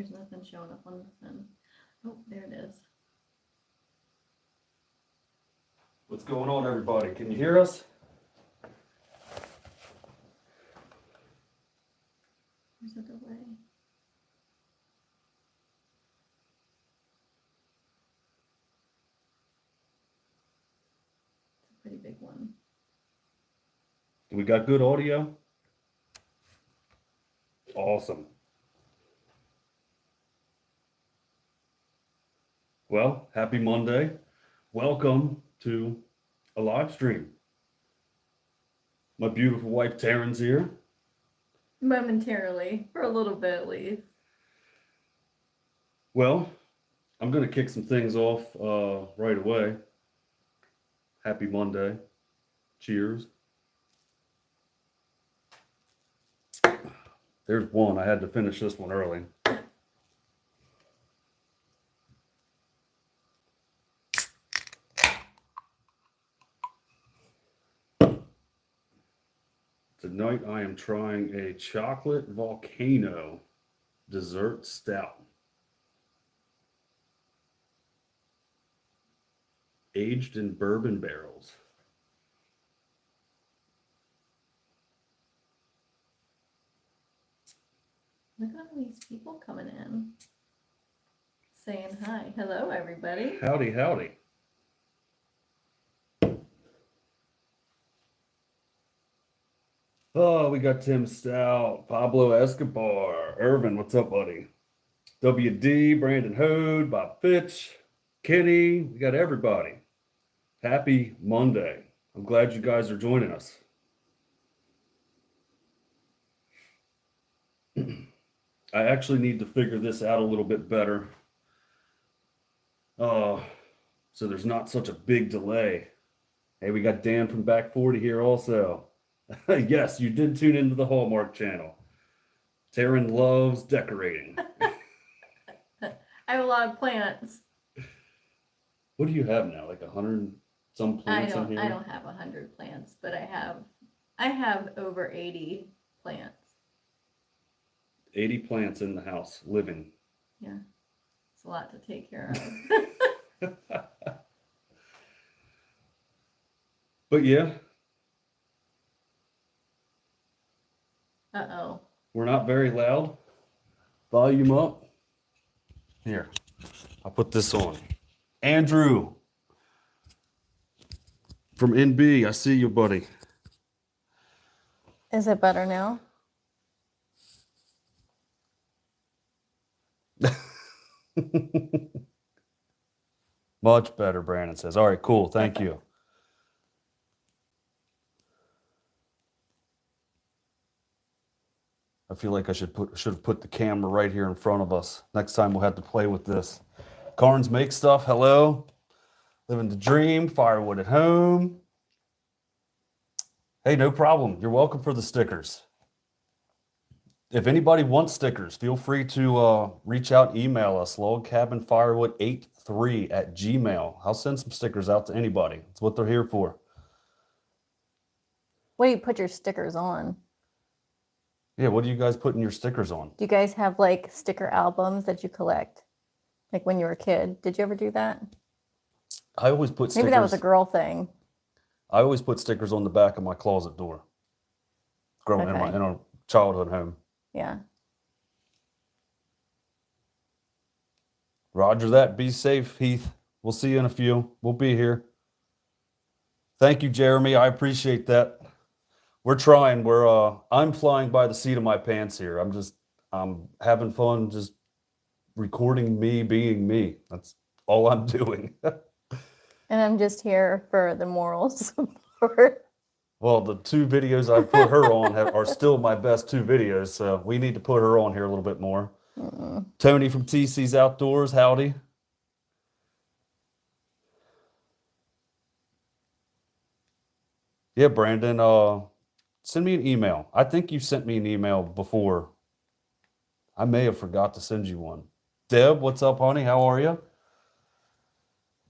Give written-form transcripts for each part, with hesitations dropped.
There's nothing showing up on this end. Oh, there it is. What's going on, everybody? Can you hear us? There's a delay. It's a pretty big one. We got good audio? Awesome. Well, happy Monday. Welcome to a live stream. My beautiful wife Taryn's here. Momentarily, for a little bit at least. Well, I'm going to kick some things off right away. Happy Monday. Cheers. There's one. I had to finish this one early. Tonight I am trying a chocolate volcano dessert stout. Aged in bourbon barrels. Look at all these people coming in. Saying hi. Hello, everybody. Howdy, howdy. Oh, we got Tim Stout, Pablo Escobar, Irvin, what's up, buddy? WD, Brandon Hode, Bob Fitch, Kenny, we got everybody. Happy Monday. I'm glad you guys are joining us. I actually need to figure this out a little bit better. So there's not such a big delay. Hey, we got Dan from Back 40 here also. Yes, you did tune into the Hallmark channel. Taryn loves decorating. I have a lot of plants. What do you have now? Like 100 some plants in here? I don't have 100 plants, but I have over 80 plants. 80 plants in the house, living. Yeah, it's a lot to take care of. But yeah. Uh-oh. We're not very loud. Volume up. Here, I'll put this on. Andrew from NB, I see you, buddy. Is it better now? Much better, Brandon says. All right, cool. Thank you. I feel like I should have put the camera right here in front of us. Next time we'll have to play with this. Carnes Make Stuff, hello. Living the dream, firewood at home. Hey, no problem. You're welcome for the stickers. If anybody wants stickers, feel free to reach out, email us, logcabinfirewood83@gmail. I'll send some stickers out to anybody. It's what they're here for. What do you put your stickers on? Yeah, what do you guys putting your stickers on? Do you guys have like sticker albums that you collect? Like when you were a kid? Did you ever do that? I always put stickers. Maybe that was a girl thing. I always put stickers on the back of my closet door. Growing in a childhood home. Yeah. Roger that. Be safe, Heath. We'll see you in a few. We'll be here. Thank you, Jeremy. I appreciate that. We're trying. I'm flying by the seat of my pants here. I'm having fun just recording me being me. That's all I'm doing. And I'm just here for the moral support. Well, the 2 videos I put her on are still my best 2 videos, so we need to put her on here a little bit more. Tony from TC's Outdoors, howdy. Yeah, Brandon, send me an email. I think you sent me an email before. I may have forgot to send you one. Deb, what's up, honey? How are you?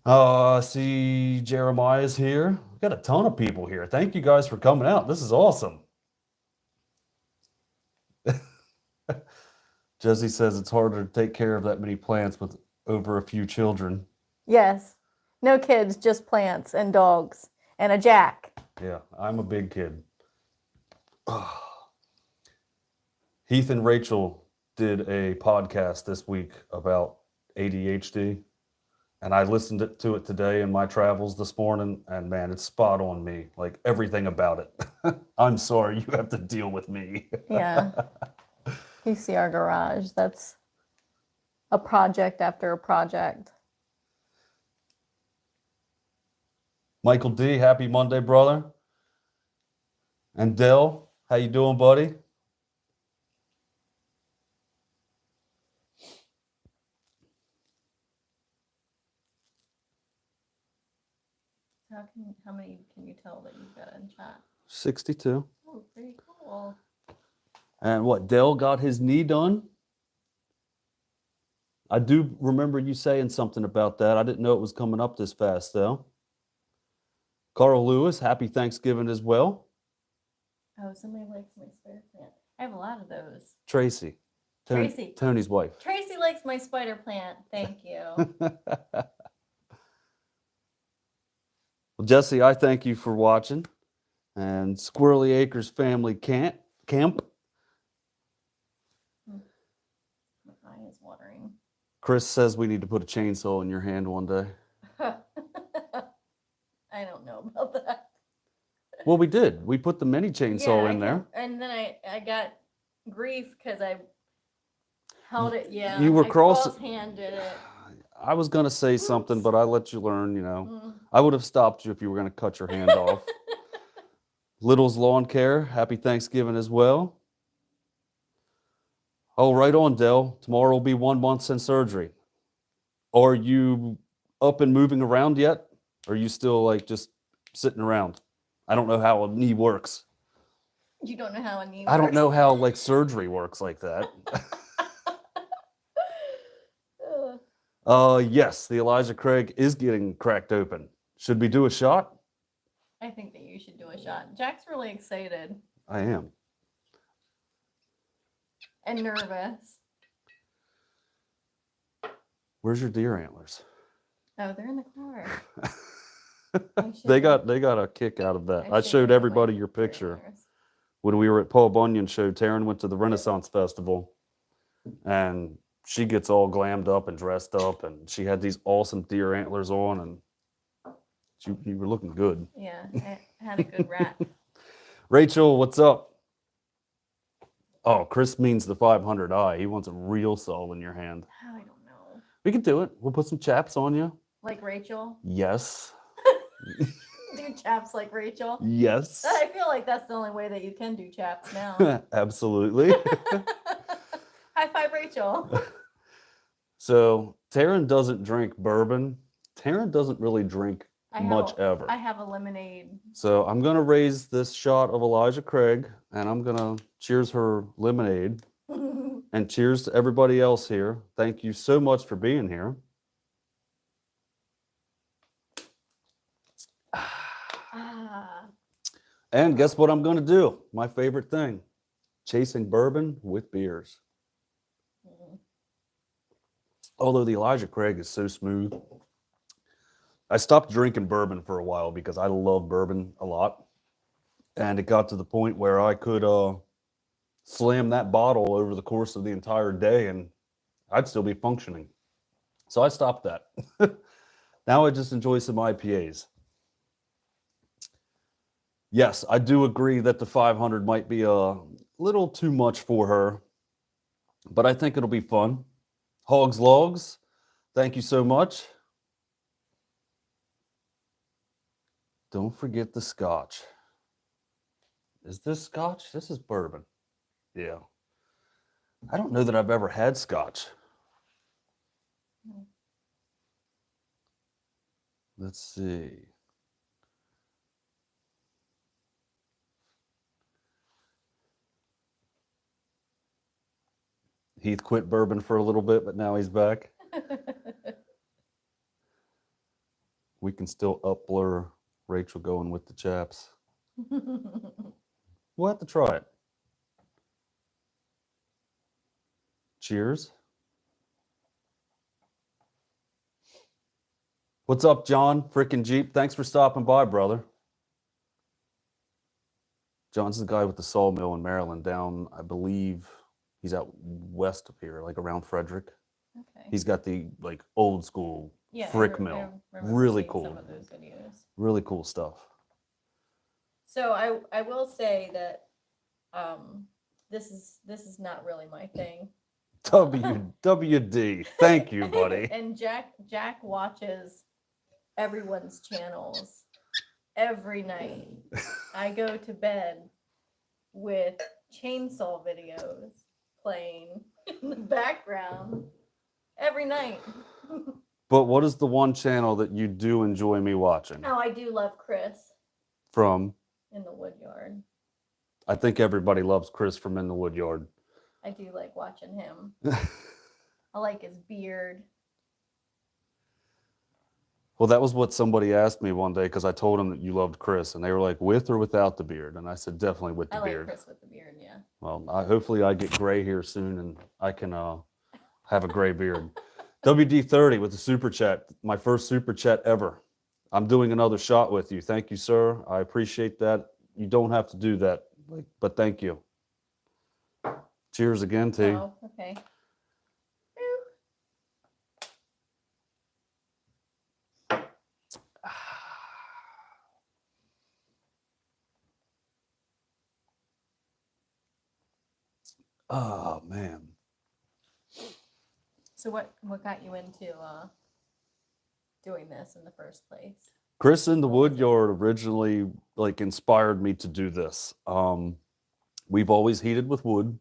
I see Jeremiah's here. We've got a ton of people here. Thank you guys for coming out. This is awesome. Jesse says it's harder to take care of that many plants with over a few children. Yes. No kids, just plants and dogs and a jack. Yeah, I'm a big kid. Heath and Rachel did a podcast this week about ADHD, and I listened to it today in my travels this morning, and man, it's spot on me. Like everything about it. I'm sorry you have to deal with me. Yeah. You see our garage. That's a project after a project. Michael D, happy Monday, brother. And Dell, how you doing, buddy? How many can you tell that you've got in chat? 62. Oh, pretty cool. And what, Dell got his knee done? I do remember you saying something about that. I didn't know it was coming up this fast, though. Carl Lewis, happy Thanksgiving as well. Oh, somebody likes my spider plant. I have a lot of those. Tracy. Tracy. Tony's wife. Tracy likes my spider plant. Thank you. Well, Jesse, I thank you for watching. And Squirrely Acres Family Camp. My eye is watering. Chris says we need to put a chainsaw in your hand one day. I don't know about that. Well, we did. We put the mini chainsaw in there. And then I got grief because I held it. Yeah, You were I cross-handed it. I was going to say something, but I let you learn, you know. I would have stopped you if you were going to cut your hand off. Little's Lawn Care, happy Thanksgiving as well. Oh, right on, Dell. Tomorrow will be 1 month since surgery. Are you up and moving around yet? Or are you still like just sitting around? I don't know how a knee works. You don't know how a knee works? I don't know how like surgery works like that. Yes, the Elijah Craig is getting cracked open. Should we do a shot? I think that you should do a shot. Jack's really excited I am. and nervous. Where's your deer antlers? Oh, they're in the car. They got a kick out of that. I showed everybody your picture. When we were at Paul Bunyan's show, Taryn went to the Renaissance Festival, and she gets all glammed up and dressed up, and she had these awesome deer antlers on, and you were looking good. Yeah, I had a good rat. Rachel, what's up? Oh, Chris means the 500i. He wants a real saw in your hand. Oh, I don't know. We can do it. We'll put some chaps on you. Like Rachel? Yes. Do chaps like Rachel? Yes. I feel like that's the only way that you can do chaps now. Absolutely. High five, Rachel. So Taryn doesn't drink bourbon. Taryn doesn't really drink much ever. I have a lemonade. So I'm going to raise this shot of Elijah Craig, and I'm going to cheers her lemonade. And cheers to everybody else here. Thank you so much for being here. And guess what I'm going to do? My favorite thing. Chasing bourbon with beers. Although the Elijah Craig is so smooth. I stopped drinking bourbon for a while because I love bourbon a lot. And it got to the point where I could slam that bottle over the course of the entire day and I'd still be functioning. So I stopped that. Now I just enjoy some IPAs. Yes, I do agree that the 500 might be a little too much for her, but I think it'll be fun. Hogs Logs, thank you so much. Don't forget the scotch. Is this scotch? This is bourbon. Yeah. I don't know that I've ever had scotch. Let's see. Heath quit bourbon for a little bit, but now he's back. We can still up-blur Rachel going with the chaps. We'll have to try it. Cheers. What's up, John? Frickin' Jeep. Thanks for stopping by, brother. John's the guy with the sawmill in Maryland down, I believe he's out west of here, like around Frederick. Okay. He's got the like old school Yeah, I frick re- mill. I remember Really seeing cool. some of those videos. Really cool stuff. So I will say that this is not really my thing. WWD. Thank you, buddy. And Jack watches everyone's channels every night. I go to bed with chainsaw videos playing in the background every night. But what is the one channel that you do enjoy me watching? Oh, I do love Chris From? in the Woodyard. I think everybody loves Chris from In the Woodyard. I do like watching him. I like his beard. Well, that was what somebody asked me one day because I told them that you loved Chris, and they were like, with or without the beard? And I said, definitely with the I like beard. Chris with the beard, yeah. Well, hopefully I get gray here soon, and I can have a gray beard. WD30 with the super chat, my first super chat ever. I'm doing another shot with you. Thank you, sir. I appreciate that. You don't have to do that, but thank you. Cheers again, T. Oh, okay. Oh, man. So what got you into doing this in the first place? Chris in the Woodyard originally like inspired me to do this. We've always heated with wood,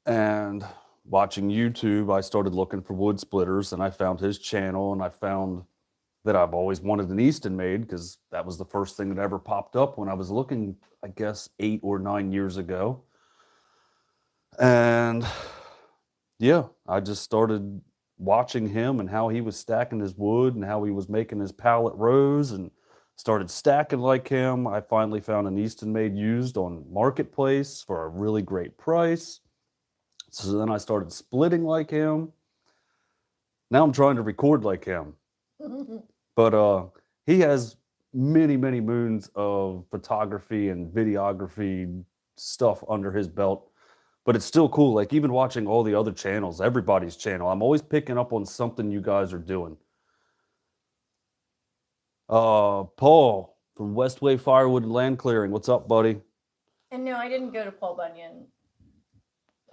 and watching YouTube, I started looking for wood splitters, and I found his channel, and I found that I've always wanted an Easton made because that was the first thing that ever popped up when I was looking, I guess, 8 or 9 years ago. And yeah, I just started watching him and how he was stacking his wood and how he was making his pallet rows and started stacking like him. I finally found an Easton made used on Marketplace for a really great price. So then I started splitting like him. Now I'm trying to record like him. But he has many, many moons of photography and videography stuff under his belt. But it's still cool. Like even watching all the other channels, everybody's channel, I'm always picking up on something you guys are doing. Paul from Westway Firewood and Land Clearing. What's up, buddy? And no, I didn't go to Paul Bunyan.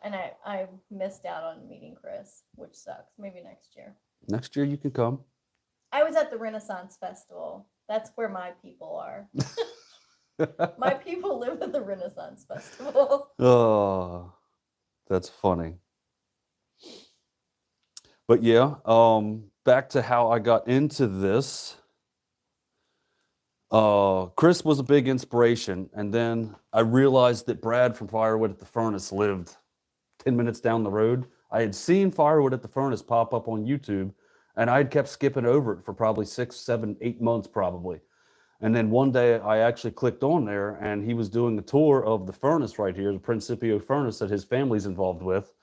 And I missed out on meeting Chris, which sucks. Maybe next year. Next year you can come. I was at the Renaissance Festival. That's where my people are. My people live at the Renaissance Festival. Oh, that's funny. But yeah, back to how I got into this. Chris was a big inspiration, and then I realized that Brad from Firewood at the Furnace lived 10 minutes down the road. I had seen Firewood at the Furnace pop up on YouTube, and I had kept skipping over it for probably 6, 7, 8 months probably. And then one day I actually clicked on there, and he was doing a tour of the furnace right here, the Principio furnace that his family's involved with.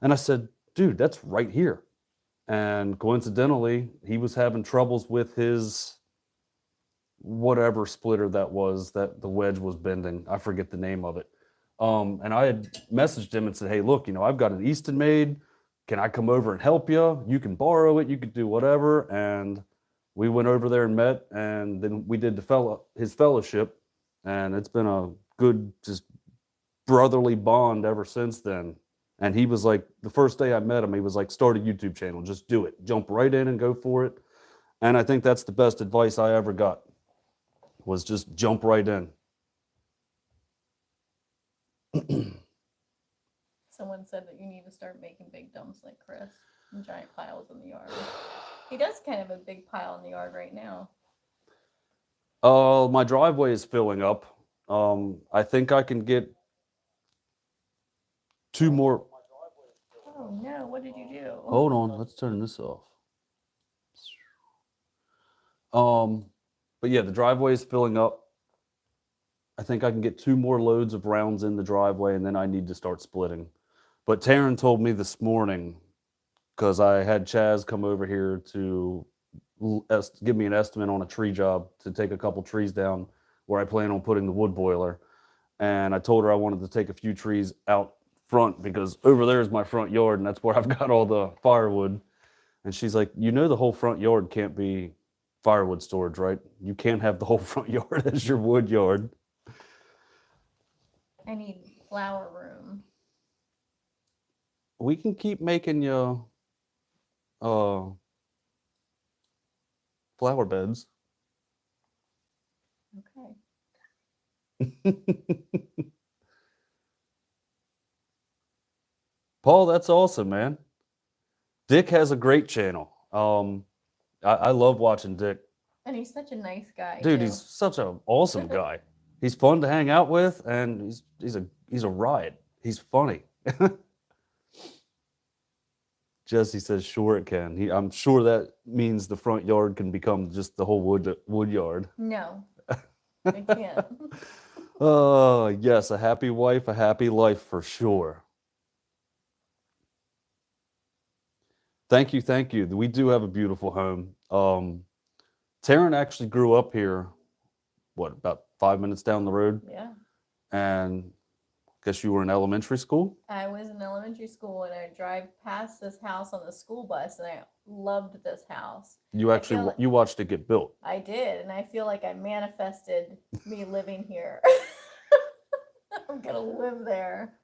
And I said, dude, that's right here. And coincidentally, he was having troubles with his whatever splitter that was that the wedge was bending. I forget the name of it. And I had messaged him and said, hey, look, I've got an Easton made. Can I come over and help you? You can borrow it. You could do whatever. And we went over there and met, and then we did his fellowship, and it's been a good, just brotherly bond ever since then. And he was like, the first day I met him, he was like, start a YouTube channel, just do it, jump right in and go for it. And I think that's the best advice I ever got, was just jump right in. Someone said that you need to start making big dumps like Chris and giant piles in the yard. He does kind of a big pile in the yard right now. My driveway is filling up. I think I can get 2 more. Oh no, what did you do? Hold on, let's turn this off. But yeah, the driveway is filling up. I think I can get 2 more loads of rounds in the driveway, and then I need to start splitting. But Taryn told me this morning, because I had Chaz come over here to give me an estimate on a tree job to take a couple trees down where I plan on putting the wood boiler. And I told her I wanted to take a few trees out front because over there is my front yard and that's where I've got all the firewood. And she's like, you know, the whole front yard can't be firewood storage, right? You can't have the whole front yard as your wood yard. I need flower room. We can keep making you flower beds. Okay. Paul, that's awesome, man. Dick has a great channel. I love watching Dick. And he's such a nice guy. Dude, too. he's such an awesome guy. He's fun to hang out with, and he's a riot. He's funny. Jesse says, "Sure it can." I'm sure that means the front yard can become just the whole wood yard. No, I can't. Oh yes, a happy wife, a happy life for sure. Thank you, thank you. We do have a beautiful home. Taryn actually grew up here, about 5 minutes down the road? Yeah. And I guess you were in elementary school? I was in elementary school and I drive past this house on the school bus and I loved this house. You actually, you watched it get built. I did, and I feel like I manifested me living here. I'm gonna live there.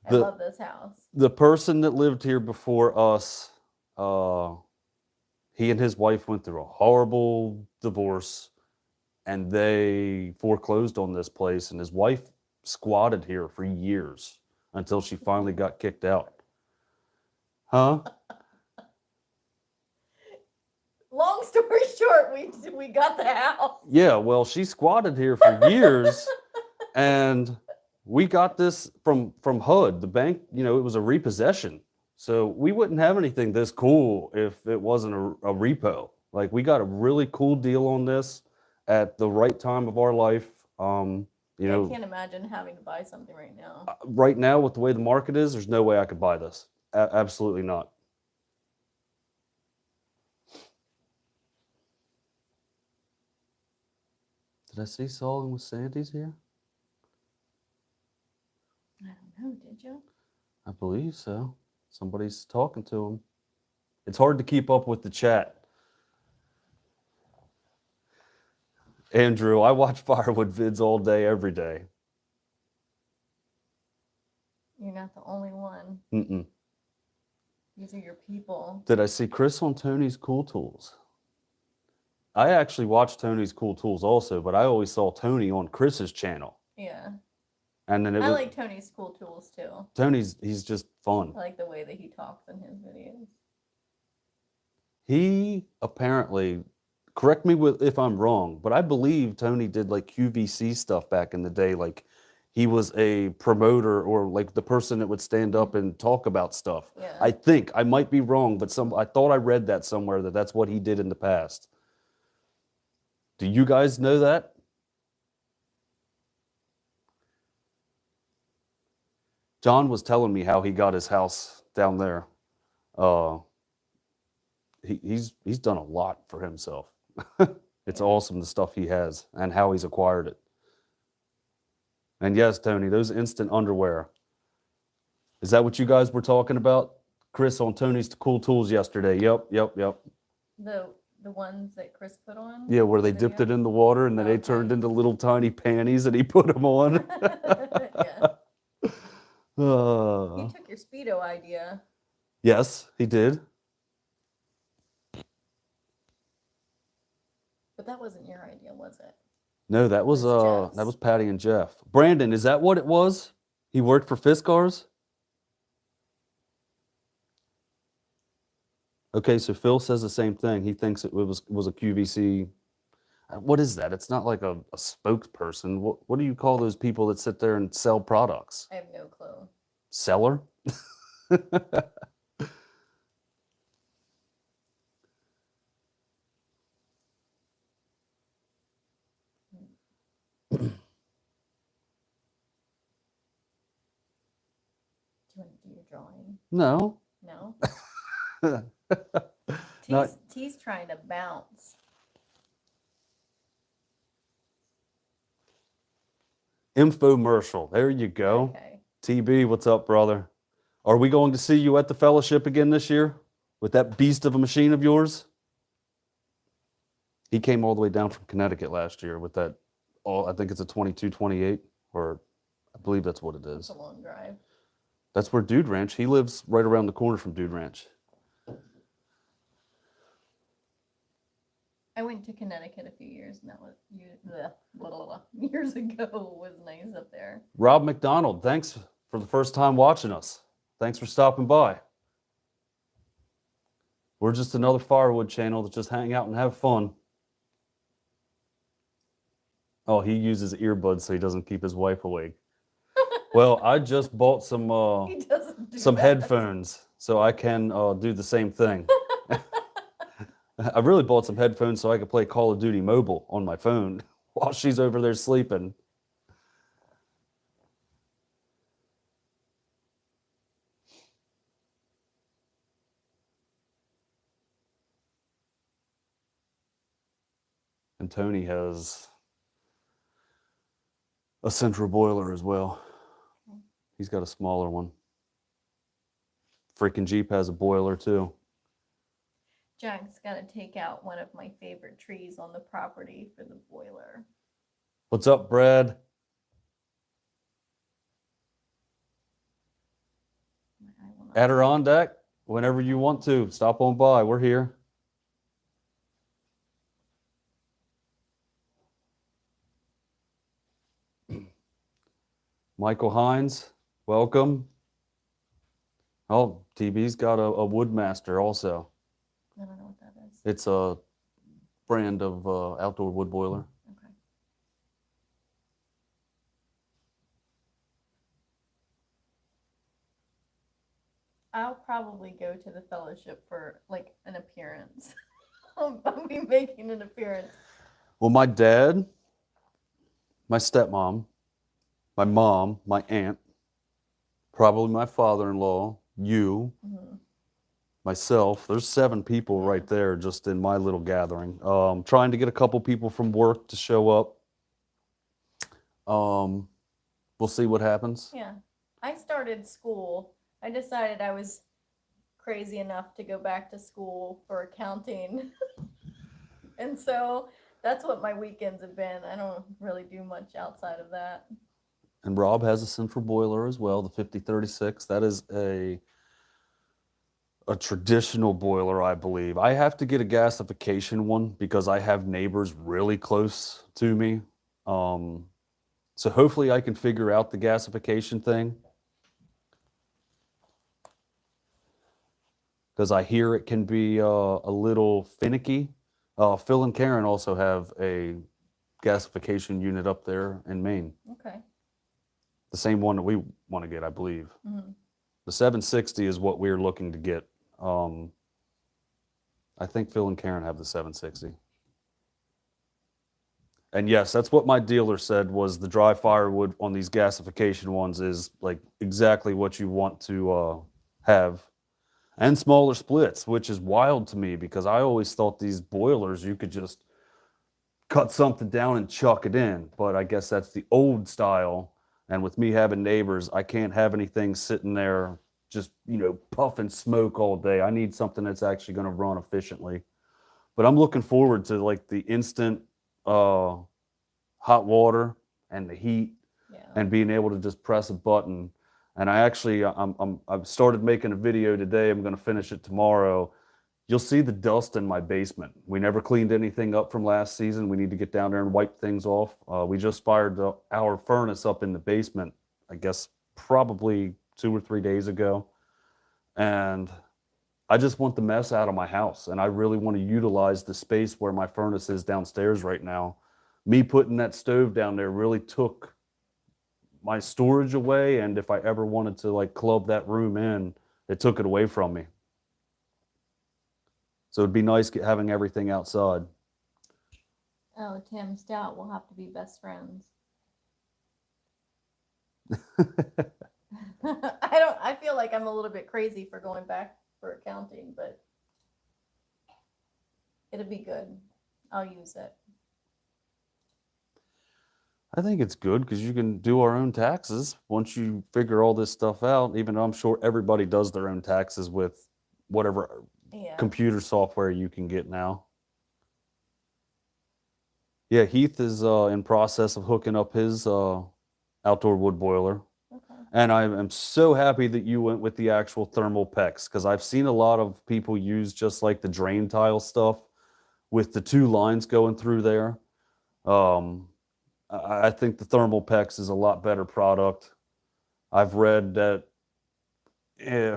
I love this house. The person that lived here before us, he and his wife went through a horrible divorce and they foreclosed on this place, and his wife squatted here for years until she finally got kicked out. Huh? Long story short, we got the house. Yeah, well, she squatted here for years and we got this from HUD, the bank. You know, it was a repossession. So we wouldn't have anything this cool if it wasn't a repo. Like, we got a really cool deal on this at the right time of our life. You know, I can't imagine having to buy something right now. Right now, with the way the market is, there's no way I could buy this. Absolutely not. Did I see Solomon with Sandy's here? I don't know, did you? I believe so. Somebody's talking to him. It's hard to keep up with the chat. Andrew, I watch firewood vids all day, every day. You're not the only one. Mm-mm. These are your people. Did I see Chris on Tony's Cool Tools? I actually watched Tony's Cool Tools also, but I always saw Tony on Chris's channel. Yeah. And then I like Tony's Cool Tools too. He's just fun. I like the way that he talks in his videos. He apparently, correct me if I'm wrong, but I believe Tony did like QVC stuff back in the day. Like, he was a promoter or like the person that would stand up and talk about stuff. Yeah. I think I might be wrong, but I thought I read that somewhere that that's what he did in the past. Do you guys know that? John was telling me how he got his house down there. He's done a lot for himself. It's awesome the stuff he has and how he's acquired it. And yes, Tony, those instant underwear. Is that what you guys were talking about? Chris on Tony's Cool Tools yesterday. Yep. The ones that Chris put on? Yeah, where they dipped it in the water and then they turned into little tiny panties and he put them on. Yeah. He took your Speedo idea. Yes, he did. But that wasn't your idea, was it? No, that was Jeff's. that was Patty and Jeff. Brandon, is that what it was? He worked for Fiskars? Okay, so Phil says the same thing. He thinks it was a QVC. What is that? It's not like a spokesperson. What do you call those people that sit there and sell products? I have no clue. Seller? Do you want to do your drawing? No. No. Not- T's trying to bounce. Infomercial. There you go. Okay. TB, what's up, brother? Are we going to see you at the fellowship again this year with that beast of a machine of yours? He came all the way down from Connecticut last year with that, I think it's a 2228, or I believe that's what it It's is. a long drive. That's where Dude Ranch, he lives right around the corner from Dude Ranch. I went to Connecticut a few years, and that was years ago. It was nice up there. Rob McDonald, thanks for the first time watching us. Thanks for stopping by. We're just another firewood channel that just hang out and have fun. Oh, he uses earbuds so he doesn't keep his wife awake. Well, I just bought some He doesn't do some that. headphones so I can do the same thing. I really bought some headphones so I could play Call of Duty Mobile on my phone while she's over there sleeping. And Tony has a central boiler as well. He's got a smaller one. Freaking Jeep has a boiler too. Jack's got to take out one of my favorite trees on the property for the boiler. What's up, Brad? I will not- Adirondack, whenever you want to, stop on by. We're here. Michael Hines, welcome. Oh, TB's got a Woodmaster also. I don't know what that is. It's a brand of outdoor wood boiler. Okay. I'll probably go to the fellowship for like an appearance. I'll be making an appearance. Well, my dad, my stepmom, my mom, my aunt, probably my father-in-law, you, Mhm. myself. There's 7 people right there just in my little gathering. Trying to get a couple people from work to show up. We'll see what happens. Yeah. I started school. I decided I was crazy enough to go back to school for accounting. And so that's what my weekends have been. I don't really do much outside of that. And Rob has a central boiler as well, the 5036. That is a traditional boiler, I believe. I have to get a gasification one because I have neighbors really close to me. So hopefully I can figure out the gasification thing. Because I hear it can be a little finicky. Phil and Karen also have a gasification unit up there in Maine. Okay. The same one that we want to get, I believe. Mm-hmm. The 760 is what we're looking to get. I think Phil and Karen have the 760. And yes, that's what my dealer said was the dry firewood on these gasification ones is like exactly what you want to have. And smaller splits, which is wild to me because I always thought these boilers, you could just cut something down and chuck it in. But I guess that's the old style. And with me having neighbors, I can't have anything sitting there just, puffing smoke all day. I need something that's actually going to run efficiently. But I'm looking forward to like the instant hot water and the heat and being able to just press a button. And I've started making a video today. I'm going to finish it tomorrow. You'll see the dust in my basement. We never cleaned anything up from last season. We need to get down there and wipe things off. We just fired our furnace up in the basement, I guess probably 2 or 3 days ago. And I just want the mess out of my house. And I really want to utilize the space where my furnace is downstairs right now. Me putting that stove down there really took my storage away, and if I ever wanted to like club that room in, it took it away from me. So it'd be nice having everything outside. Oh, Tim Stout will have to be best friends. I feel like I'm a little bit crazy for going back for accounting, but it'll be good. I'll use it. I think it's good because you can do our own taxes once you figure all this stuff out, even though I'm sure everybody does their own taxes with whatever Yeah. computer software you can get now. Yeah, Heath is in process of hooking up his outdoor wood boiler. Okay. And I am so happy that you went with the actual thermal PEX because I've seen a lot of people use just like the drain tile stuff with the two lines going through there. I think the thermal PEX is a lot better product. I've read that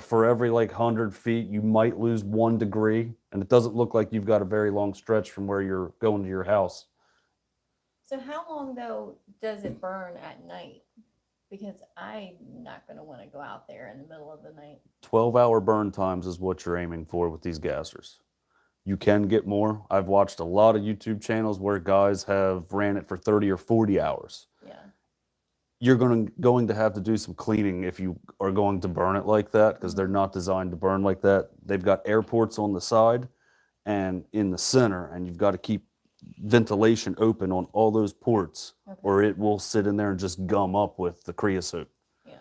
for every like 100 feet, you might lose 1 degree, and it doesn't look like you've got a very long stretch from where you're going to your house. So how long though does it burn at night? Because I'm not going to want to go out there in the middle of the night. 12-hour burn times is what you're aiming for with these gassers. You can get more. I've watched a lot of YouTube channels where guys have ran it for 30 or 40 hours. Yeah. You're going to have to do some cleaning if you are going to burn it like that because they're not designed to burn like that. They've got air ports on the side and in the center, and you've got to keep ventilation open on all those ports or it will sit in there and just gum up with the creosote. Yeah.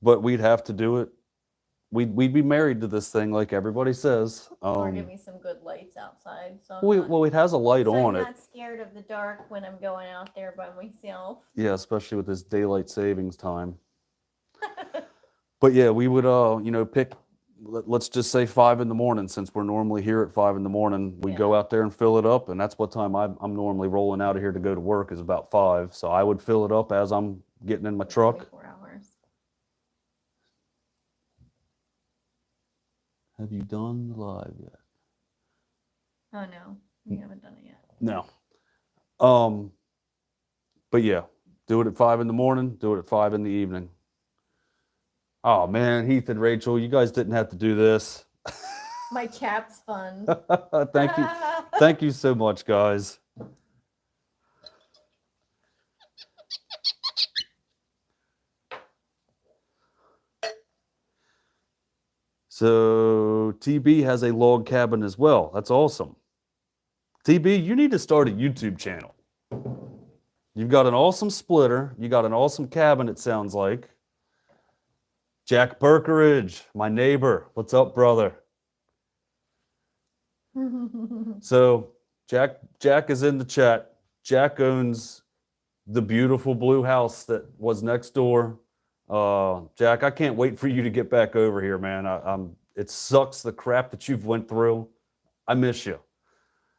But we'd have to do it. We'd be married to this thing like everybody says. Or give me some good lights outside. So Well, it has a light so on I'm it. not scared of the dark when I'm going out there by myself. Yeah, especially with this daylight savings time. But yeah, we would pick, let's just say 5 in the morning, since we're normally here at 5 in the morning. We go out there and fill it up, and that's what time I'm normally rolling out of here to go to work is about 5. So I would fill it up as I'm getting in my truck. 24 hours. Have you done the live yet? Oh no, we haven't done it yet. No. But yeah, do it at 5 in the morning, do it at 5 in the evening. Oh man, Heath and Rachel, you guys didn't have to do this. My chap's fun. Thank you. Thank you so much, guys. So TB has a log cabin as well. That's awesome. TB, you need to start a YouTube channel. You've got an awesome splitter. You got an awesome cabin, it sounds like. Jack Berkeridge, my neighbor. What's up, brother? So Jack is in the chat. Jack owns the beautiful blue house that was next door. Jack, I can't wait for you to get back over here, man. It sucks the crap that you've went through. I miss you.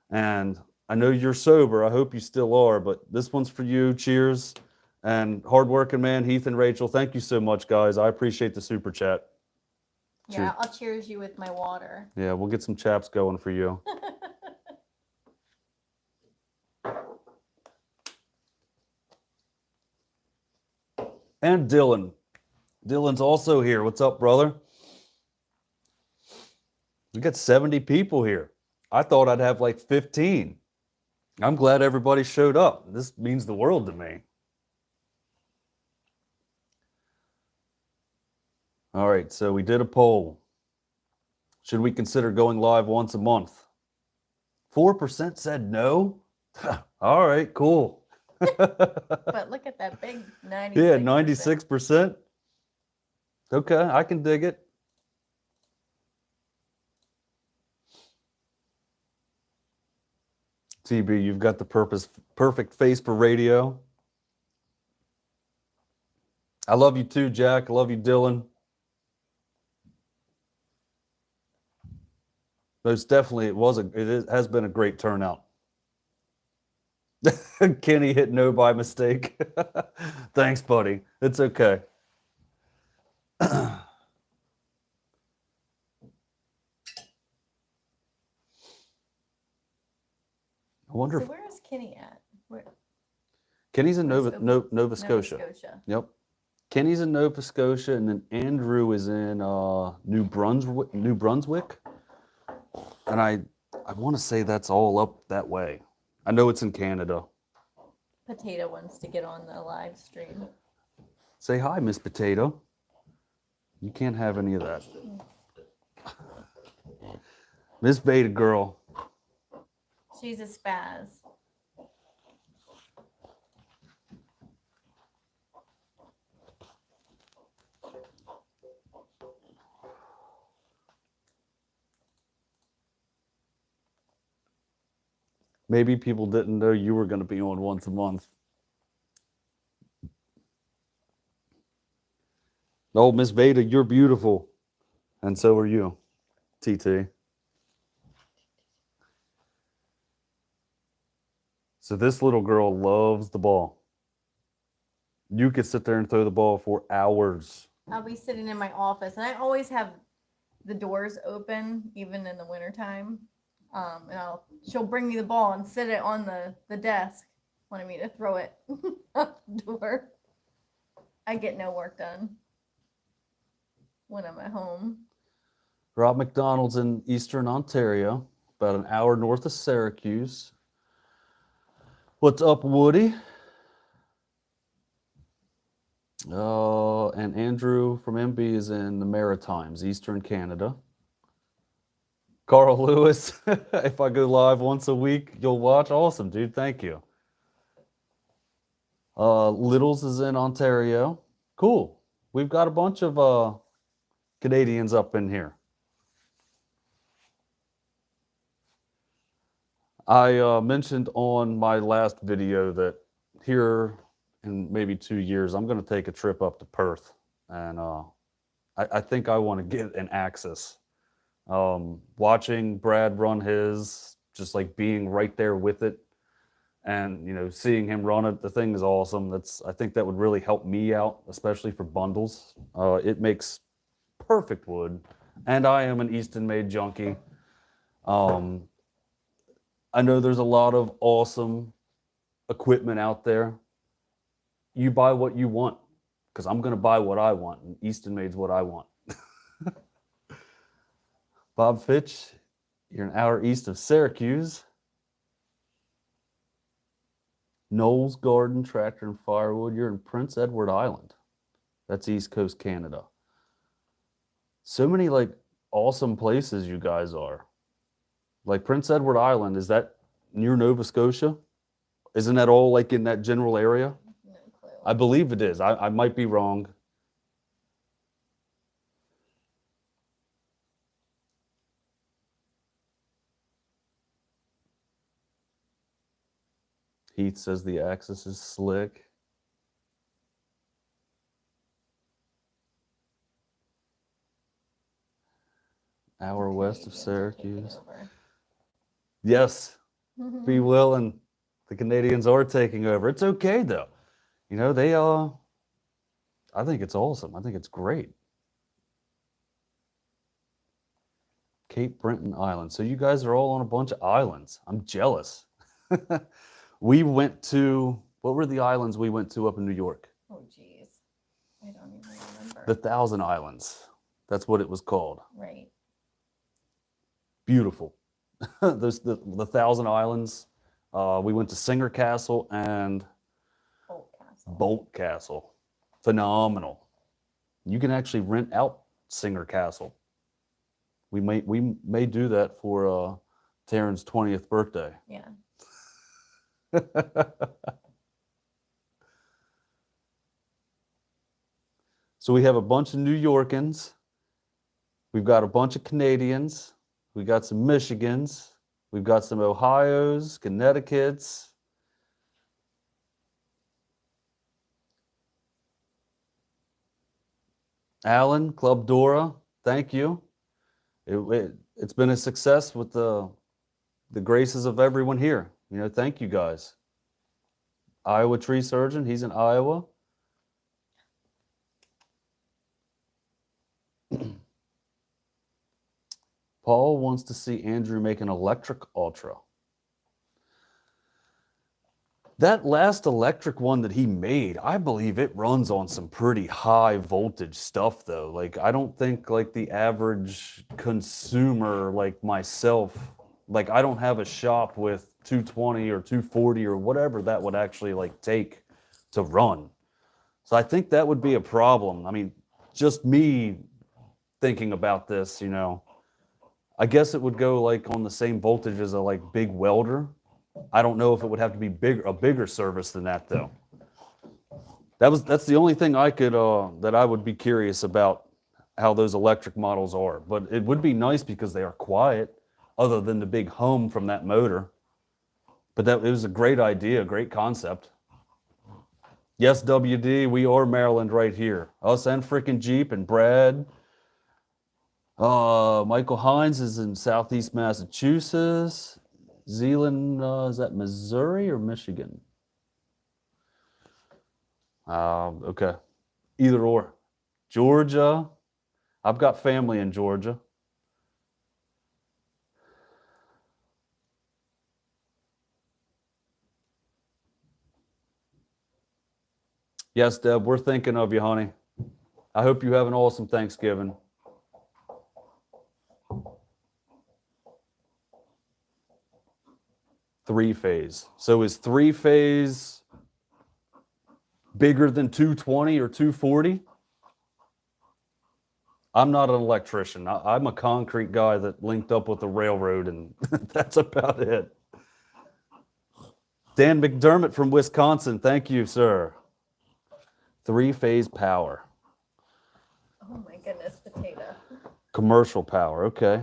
And I know you're sober. I hope you still are, but this one's for you. Cheers. And hardworking man, Heath and Rachel, thank you so much, guys. I appreciate the super chat. Yeah, Cheers. I'll cheers you with my water. Yeah, we'll get some chaps going for you. And Dylan. Dylan's also here. What's up, brother? We got 70 people here. I thought I'd have like 15. I'm glad everybody showed up. This means the world to me. All right, so we did a poll. Should we consider going live once a month? 4% said no. All right, cool. But look at that big 96%. Yeah, 96%. Okay, I can dig it. TB, you've got the perfect face for radio. I love you too, Jack. I love you, Dylan. Most definitely, it has been a great turnout. Kenny hit no by mistake. Thanks, buddy. It's okay. I wonder So if where is Kenny at? Kenny's in where's Nova Scotia. Yep. Kenny's in Nova Scotia, and then Andrew is in New Brunswick. And I want to say that's all up that way. I know it's in Canada. Potato wants to get on the live stream. Say hi, Miss Potato. You can't have any of that. Miss Beta girl. She's a spaz. Maybe people didn't know you were going to be on once a month. Oh, Miss Veda, you're beautiful. And so are you, TT. So this little girl loves the ball. You could sit there and throw the ball for hours. I'll be sitting in my office, and I always have the doors open, even in the wintertime. And she'll bring me the ball and sit it on the desk, wanting me to throw it out the door. I get no work done when I'm at home. Rob McDonald's in Eastern Ontario, about an hour north of Syracuse. What's up, Woody? And Andrew from MB is in the Maritimes, Eastern Canada. Carl Lewis, if I go live once a week, you'll watch. Awesome, dude. Thank you. Littles is in Ontario. Cool. We've got a bunch of Canadians up in here. I mentioned on my last video that here in maybe 2 years, I'm going to take a trip up to Perth. And I think I want to get an Axis. Watching Brad run his, just like being right there with it and, you know, seeing him run it, the thing is awesome. I think that would really help me out, especially for bundles. It makes perfect wood. And I am an Easton made junkie. I know there's a lot of awesome equipment out there. You buy what you want, because I'm going to buy what I want, and Easton Made's what I want. Bob Fitch, you're an hour east of Syracuse. Knowles Garden Tractor and Firewood, you're in Prince Edward Island. That's East Coast Canada. So many like awesome places you guys are. Like Prince Edward Island, is that near Nova Scotia? Isn't that all like in that general area? No clue. I believe it is. I might be wrong. Heath says the Axis is slick. Hour west of Syracuse. Yes, be willing. The Canadians are taking over. It's okay though. You know, I think it's awesome. I think it's great. Cape Breton Island. So you guys are all on a bunch of islands. I'm jealous. We went to, what were the islands we went to up in New York? Oh, geez. I don't even remember. The Thousand Islands. That's what it was called. Right. Beautiful. the Thousand Islands. We went to Singer Castle and Bolt Castle. Phenomenal. You can actually rent out Singer Castle. We may do that for Taryn's 20th birthday. Yeah. So we have a bunch of New Yorkans. We've got a bunch of Canadians. We got some Michigans. We've got some Ohios, Connecticut's. Alan, Club Dora, thank you. It's been a success with the graces of everyone here. You know, thank you guys. Iowa Tree Surgeon, he's in Iowa. Paul wants to see Andrew make an electric Ultra. That last electric one that he made, I believe it runs on some pretty high voltage stuff though. Like, I don't think like the average consumer like myself, like I don't have a shop with 220 or 240 or whatever that would actually like take to run. So I think that would be a problem. I mean, just me thinking about this, you know, I guess it would go like on the same voltage as a like big welder. I don't know if it would have to be a bigger service than that though. That's the only thing I could that I would be curious about how those electric models are. But it would be nice because they are quiet, other than the big hum from that motor. But it was a great idea, great concept. Yes, WD, we are Maryland right here. Us and frickin' Jeep and Brad. Michael Hines is in Southeast Massachusetts. Zealand, is that Missouri or Michigan? Okay. Either or. Georgia. I've got family in Georgia. Yes, Deb, we're thinking of you, honey. I hope you have an awesome Thanksgiving. Three-phase. So is three-phase bigger than 220 or 240? I'm not an electrician. I'm a concrete guy that linked up with the railroad, and that's about it. Dan McDermott from Wisconsin. Thank you, sir. Three-phase power. Oh my goodness, potato. Commercial power. Okay.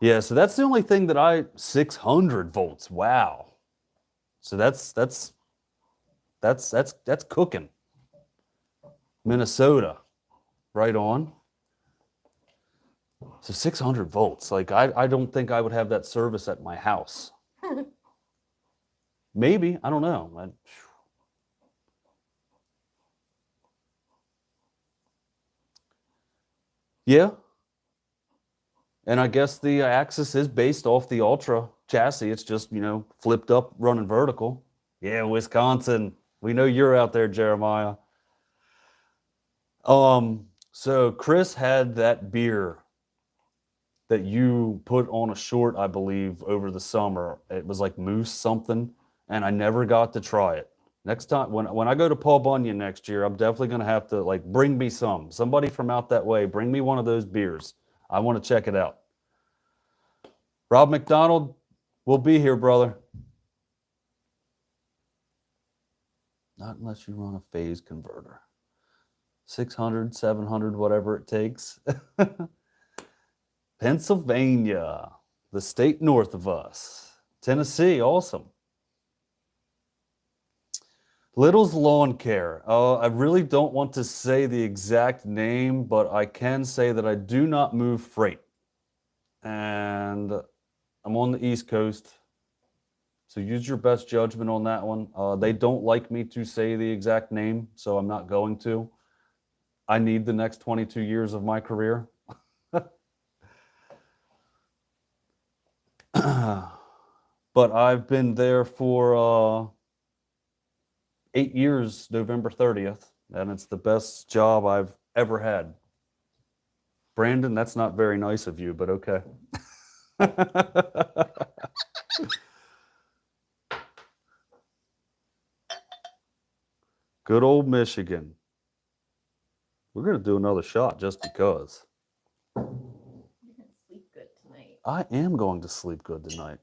Yeah, so that's the only thing that 600 volts. Wow. So that's cooking. Minnesota. Right on. So 600 volts. Like I don't think I would have that service at my house. Maybe, I don't know. Yeah. And I guess the axis is based off the Ultra chassis. It's just, you know, flipped up, running vertical. Yeah, Wisconsin. We know you're out there, Jeremiah. So Chris had that beer that you put on a short, I believe, over the summer. It was like Moose something, and I never got to try it. Next time, when I go to Paul Bunyan next year, I'm definitely going to have to, like, bring me some. Somebody from out that way, bring me one of those beers. I want to check it out. Rob McDonald, we'll be here, brother. Not unless you run a phase converter. 600, 700, whatever it takes. Pennsylvania, the state north of us. Tennessee, awesome. Little's Lawn Care. I really don't want to say the exact name, but I can say that I do not move freight. And I'm on the East Coast, so use your best judgment on that one. They don't like me to say the exact name, so I'm not going to. I need the next 22 years of my career. But I've been there for 8 years, November 30th, and it's the best job I've ever had. Brandon, that's not very nice of you, but okay. Good old Michigan. We're going to do another shot just because. You're gonna sleep good tonight. I am going to sleep good tonight.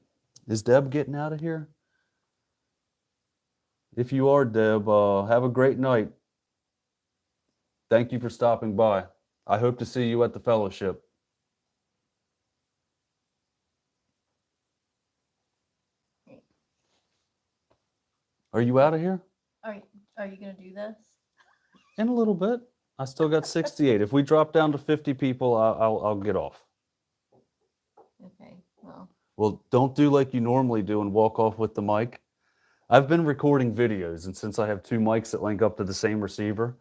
Is Deb getting out of here? If you are, Deb, have a great night. Thank you for stopping by. I hope to see you at the fellowship. Are you out of here? Are you gonna do this? In a little bit. I still got 68. If we drop down to 50 people, I'll get off. Okay. Well. Well, don't do like you normally do and walk off with the mic. I've been recording videos, and since I have two mics that link up to the same receiver,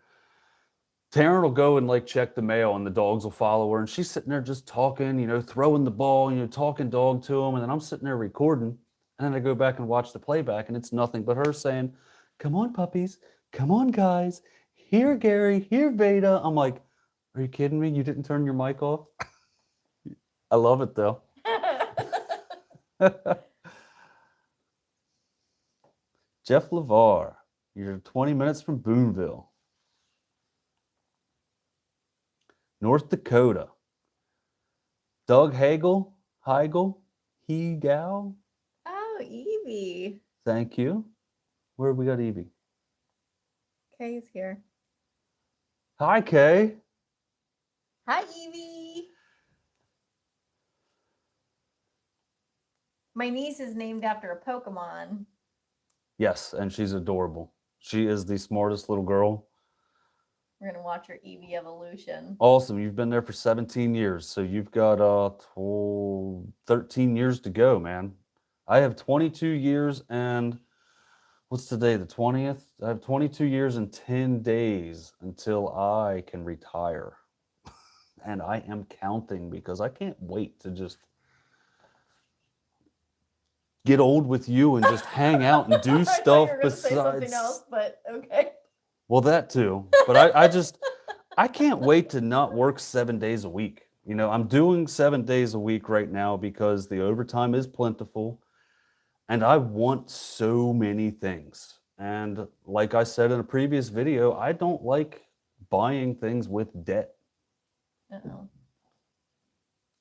Taryn will go and like check the mail, and the dogs will follow her, and she's sitting there just talking, you know, throwing the ball, you know, talking dog to them, and then I'm sitting there recording, and then I go back and watch the playback, and it's nothing but her saying, "Come on, puppies. Come on, guys. Here, Gary. Here, Veda." I'm like, are you kidding me? You didn't turn your mic off? I love it, though. Jeff LeVar, you're 20 minutes from Boonville. North Dakota. Doug Hagel, Heigel, Hegel. Oh, Evie. Thank you. Where have we got Evie? Kay's here. Hi, Kay. Hi, Evie. My niece is named after a Pokemon. Yes, and she's adorable. She is the smartest little girl. We're going to watch her Eevee evolution. Awesome. You've been there for 17 years, so you've got 13 years to go, man. I have 22 years and what's today, the 20th? I have 22 years and 10 days until I can retire. And I am counting because I can't wait to just get old with you and just hang out and do I thought stuff you were gonna say something besides. else, but okay. Well, that too. But I can't wait to not work 7 days a week. You know, I'm doing 7 days a week right now because the overtime is plentiful and I want so many things. And like I said in a previous video, I don't like buying things with debt. Uh-oh.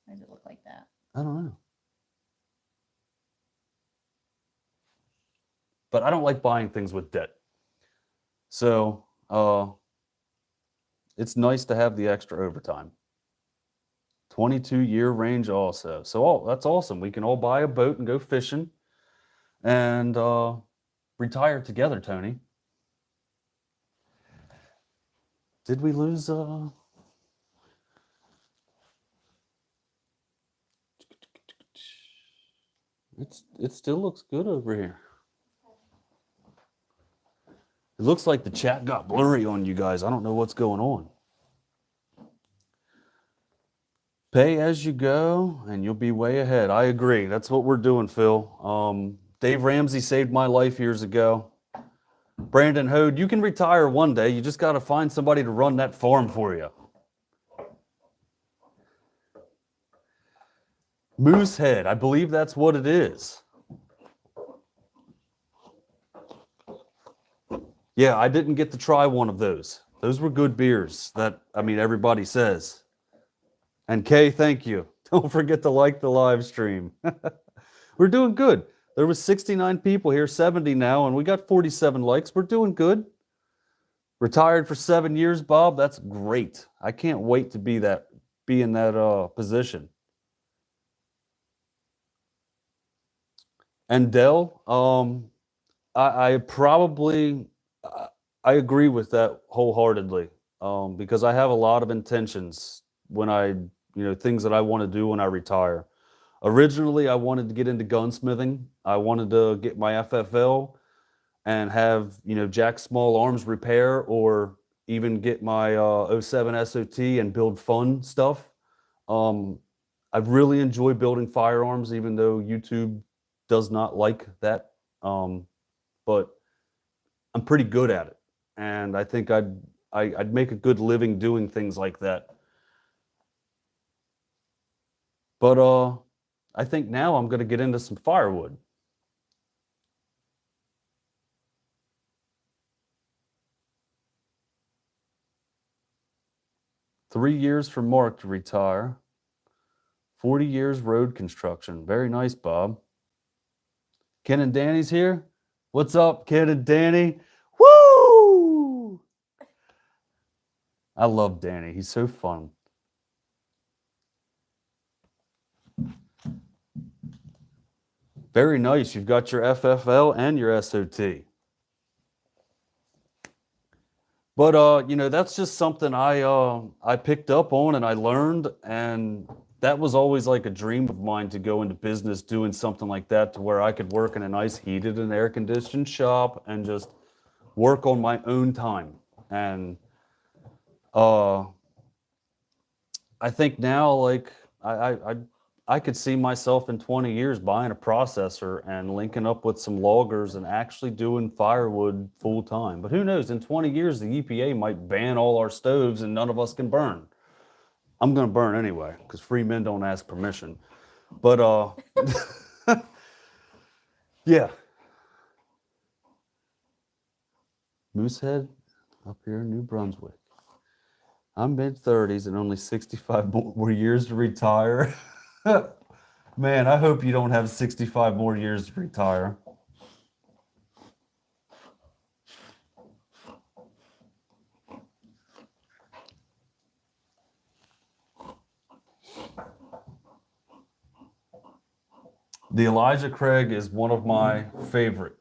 Why does it look like that? I don't know. But I don't like buying things with debt. So, it's nice to have the extra overtime. 22-year range also. So that's awesome. We can all buy a boat and go fishing and retire together, Tony. Did we lose it still looks good over here. It looks like the chat got blurry on you guys. I don't know what's going on. Pay as you go, and you'll be way ahead. I agree. That's what we're doing, Phil. Dave Ramsey saved my life years ago. Brandon Hode, you can retire one day. You just got to find somebody to run that farm for you. Moosehead, I believe that's what it is. Yeah, I didn't get to try one of those. Those were good beers that, I mean, everybody says. And Kay, thank you. Don't forget to like the live stream. We're doing good. There was 69 people here, 70 now, and we got 47 likes. We're doing good. Retired for 7 years, Bob. That's great. I can't wait to be in that position. And Dell, I agree with that wholeheartedly, because I have a lot of intentions when things that I want to do when I retire. Originally, I wanted to get into gunsmithing. I wanted to get my FFL and have, Jack Small Arms repair, or even get my 07 SOT and build fun stuff. I really enjoy building firearms, even though YouTube does not like that. But I'm pretty good at it. And I think I'd make a good living doing things like that. But I think now I'm going to get into some firewood. Three years for Mark to retire. 40 years road construction. Very nice, Bob. Ken and Danny's here. What's up, Ken and Danny? Woo! I love Danny. He's so fun. Very nice. You've got your FFL and your SOT. But that's just something I picked up on and I learned, and that was always like a dream of mine, to go into business doing something like that, to where I could work in a nice heated and air conditioned shop and just work on my own time. And I think now, like, I could see myself in 20 years buying a processor and linking up with some loggers and actually doing firewood full time. But who knows? In 20 years, the EPA might ban all our stoves and none of us can burn. I'm going to burn anyway, because free men don't ask permission. But yeah. Moosehead up here in New Brunswick. I'm mid-30s and only 65 more years to retire. Man, I hope you don't have 65 more years to retire. The Elijah Craig is one of my favorite.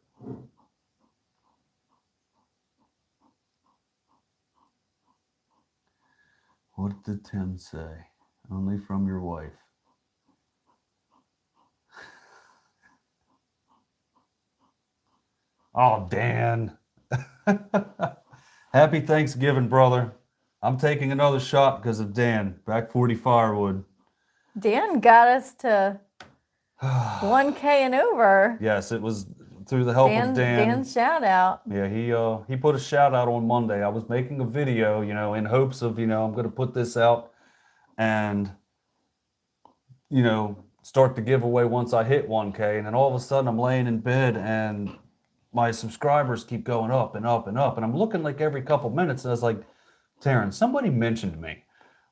What did Tim say? Only from your wife. Oh, Dan. Happy Thanksgiving, brother. I'm taking another shot because of Dan. Back 40 Firewood. Dan got us to 1K and over. Yes, it was through the help of Dan. Dan's shout out. Yeah, he put a shout out on Monday. I was making a video, in hopes of, I'm going to put this out and, start the giveaway once I hit 1K. And then all of a sudden I'm laying in bed and my subscribers keep going up and up and up. And I'm looking like every couple minutes and I was like, Taryn, somebody mentioned me.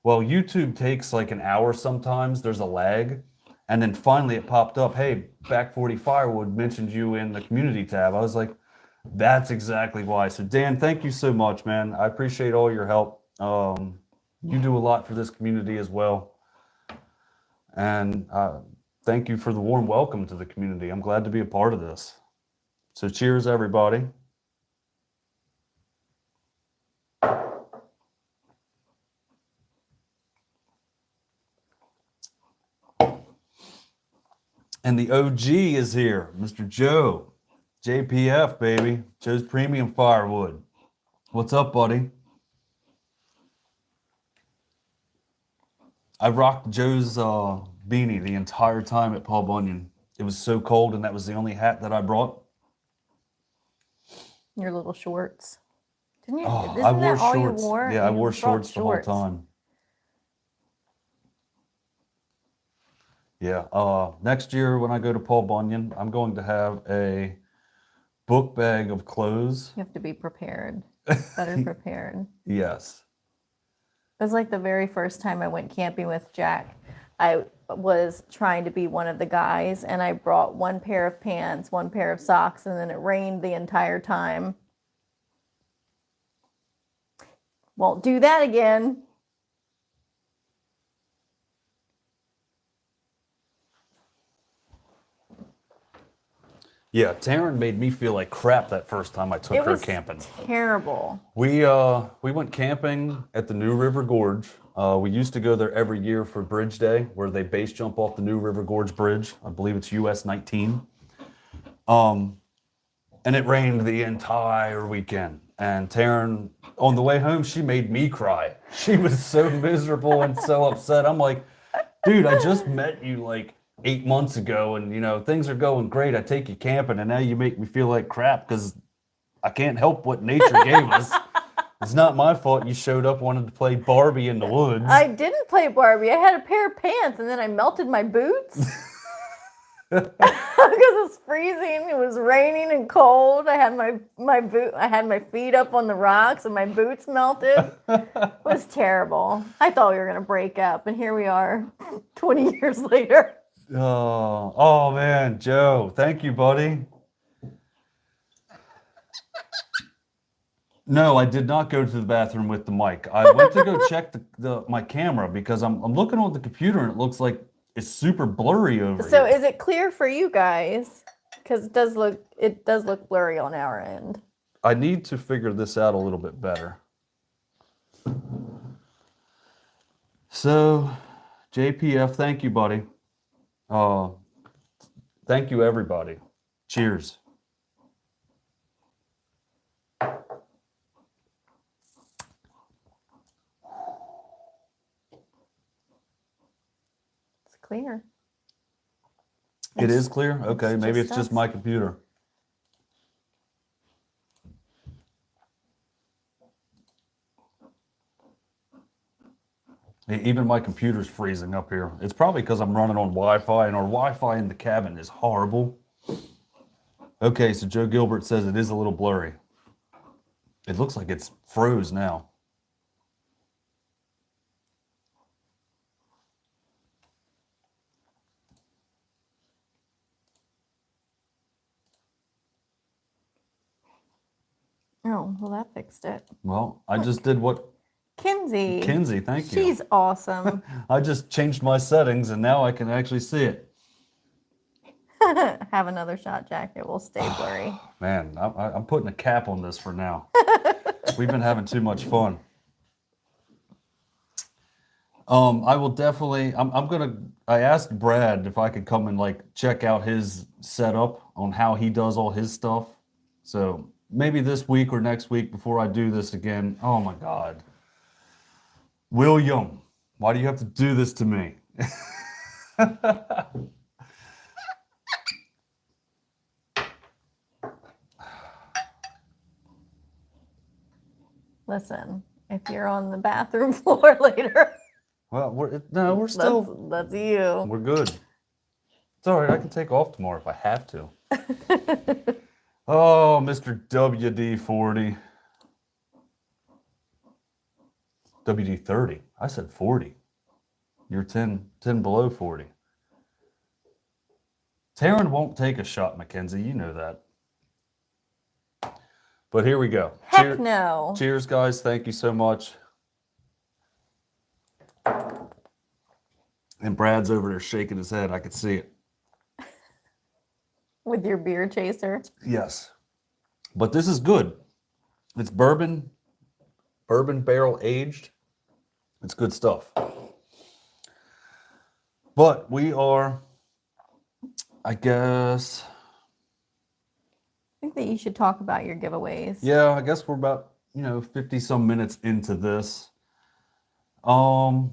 Well, YouTube takes like an hour sometimes. There's a lag. And then finally it popped up, hey, Back 40 Firewood mentioned you in the community tab. I was like, that's exactly why. So Dan, thank you so much, man. I appreciate all your help. You do a lot for this community as well. And thank you for the warm welcome to the community. I'm glad to be a part of this. So cheers, everybody. And the OG is here, Mr. Joe. JPF, baby. Joe's Premium Firewood. What's up, buddy? I rocked Joe's beanie the entire time at Paul Bunyan. It was so cold, and that was the only hat that I brought. Your little shorts. Didn't you? Oh, Isn't I wore that all shorts. you wore? Yeah, I You wore brought shorts the whole shorts. time. Yeah. Next year when I go to Paul Bunyan, I'm going to have a book bag of clothes. You have to be prepared. Better prepared. Yes. It was like the very first time I went camping with Jack. I was trying to be one of the guys, and I brought one pair of pants, one pair of socks, and then it rained the entire time. Won't do that again. Yeah, Taryn made me feel like crap that first time I took It her was camping. terrible. We went camping at the New River Gorge. We used to go there every year for Bridge Day, where they base jump off the New River Gorge Bridge. I believe it's US 19. And it rained the entire weekend. And Taryn, on the way home, she made me cry. She was so miserable and so upset. I'm like, dude, I just met you like 8 months ago, and things are going great. I take you camping, and now you make me feel like crap because I can't help what nature gave us. It's not my fault you showed up wanting to play Barbie in the woods. I didn't play Barbie. I had a pair of pants, and then I melted my boots because it was freezing. It was raining and cold. I had I had my feet up on the rocks, and my boots melted. It was terrible. I thought we were gonna break up, and here we are, 20 years later. Oh man, Joe, thank you, buddy. No, I did not go to the bathroom with the mic. I went to go check my camera because I'm looking on the computer and it looks like it's super blurry over So here. is it clear for you guys? Because it does look blurry on our end. I need to figure this out a little bit better. So, JPF, thank you, buddy. Thank you, everybody. Cheers. It's clear. It is clear? Okay, maybe it's just us. my computer. Even my computer's freezing up here. It's probably because I'm running on Wi-Fi, and our Wi-Fi in the cabin is horrible. Okay, so Joe Gilbert says it is a little blurry. It looks like it's froze now. Oh, well, that fixed it. Well, I just did what Kinsey. Kinsey, thank you. She's awesome. I just changed my settings and now I can actually see it. Have another shot, Jack. It will stay blurry. Man, I'm putting a cap on this for now. We've been having too much fun. I will definitely. I asked Brad if I could come and like check out his setup on how he does all his stuff. So maybe this week or next week before I do this again. Oh my God, William, why do you have to do this to me? Listen, if you're on the bathroom floor later, Well, we're still. that's you. We're good. It's all right. I can take off tomorrow if I have to. Oh, Mr. WD-40. WD-30. I said 40. You're 10 below 40. Taryn won't take a shot, Mackenzie. You know that. But here we go. Heck no. Cheers, guys. Thank you so much. And Brad's over there shaking his head. I could see it. With your beer chaser. Yes. But this is good. It's bourbon barrel aged. It's good stuff. But we are, I guess. I think that you should talk about your giveaways. Yeah, I guess we're about, 50 some minutes into this. So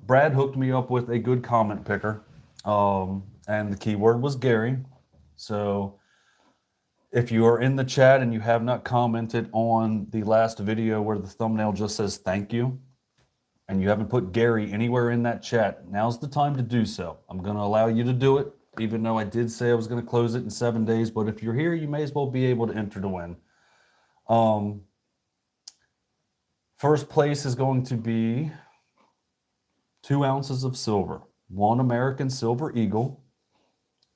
Brad hooked me up with a good comment picker. And the keyword was Gary. So if you are in the chat and you have not commented on the last video where the thumbnail just says thank you, and you haven't put Gary anywhere in that chat, now's the time to do so. I'm going to allow you to do it, even though I did say I was going to close it in 7 days. But if you're here, you may as well be able to enter to win. First place is going to be 2 ounces of silver, 1 American Silver Eagle,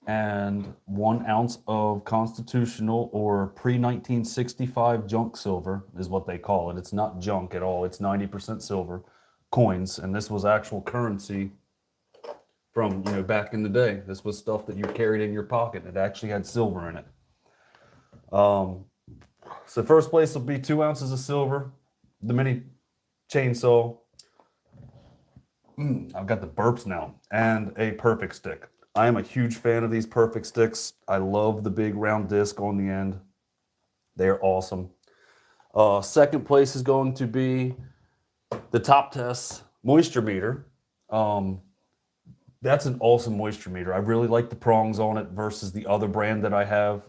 and 1 ounce of constitutional or pre-1965 junk silver is what they call it. It's not junk at all. It's 90% silver coins, and this was actual currency from back in the day. This was stuff that you carried in your pocket. It actually had silver in it. So first place will be 2 ounces of silver, the mini chainsaw. I've got the burps now, and a perfect stick. I am a huge fan of these perfect sticks. I love the big round disc on the end. They are awesome. Second place is going to be the Top Test moisture meter. That's an awesome moisture meter. I really like the prongs on it versus the other brand that I have.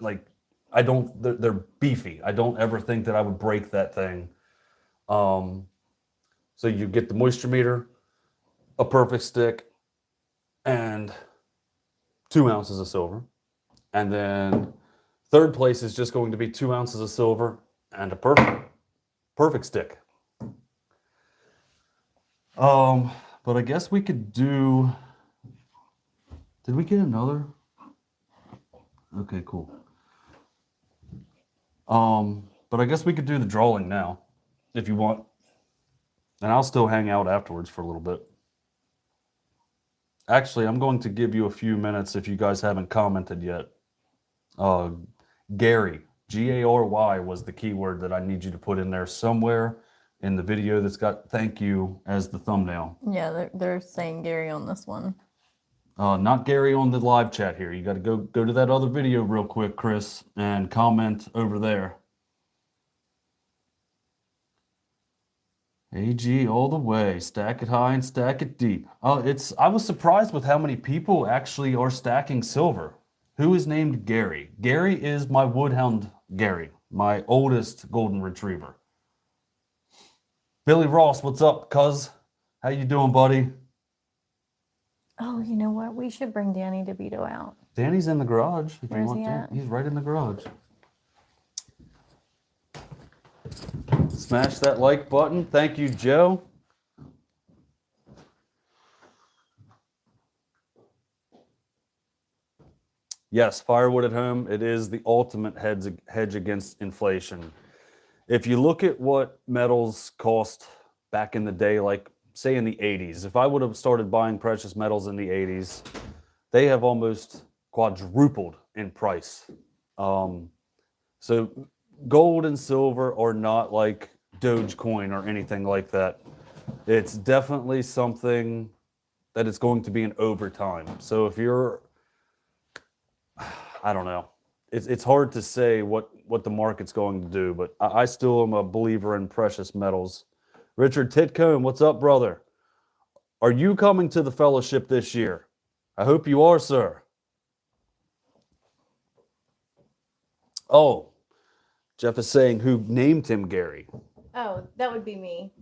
They're beefy. I don't ever think that I would break that thing. So you get the moisture meter, a perfect stick, and 2 ounces of silver. And then third place is just going to be 2 ounces of silver and a perfect stick. But I guess we could do, did we get another? Okay, cool. But I guess we could do the drawing now if you want. And I'll still hang out afterwards for a little bit. Actually, I'm going to give you a few minutes if you guys haven't commented yet. Gary, Gary, was the keyword that I need you to put in there somewhere in the video that's got thank you as the thumbnail. Yeah, they're saying Gary on this one. Not Gary on the live chat here. You got to go to that other video real quick, Chris, and comment over there. AG all the way. Stack it high and stack it deep. I was surprised with how many people actually are stacking silver. Who is named Gary? Gary is my Woodhound Gary, my oldest golden retriever. Billy Ross, what's up, cuz? How you doing, buddy? Oh, you know what? We should bring Danny DeVito out. Danny's in the garage. If Where's you want he to. at? He's right in the garage. Smash that like button. Thank you, Joe. Yes, firewood at home, it is the ultimate hedge against inflation. If you look at what metals cost back in the day, like say in the 80s, if I would have started buying precious metals in the 80s, they have almost quadrupled in price. So gold and silver are not like Dogecoin or anything like that. It's definitely something that is going to be an overtime. So if you're, I don't know, it's hard to say what the market's going to do, but I still am a believer in precious metals. Richard Titcomb, what's up, brother? Are you coming to the fellowship this year? I hope you are, sir. Oh, Jeff is saying who named him Gary. Oh, that would be me.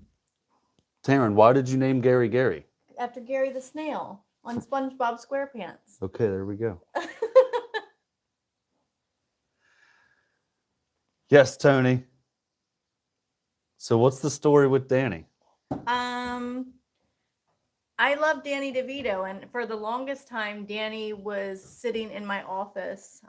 Taryn, why did you name Gary Gary? After Gary the Snail on SpongeBob SquarePants. Okay, there we go. Yes, Tony. So what's the story with Danny? I love Danny DeVito, and for the longest time, Danny was sitting in my office,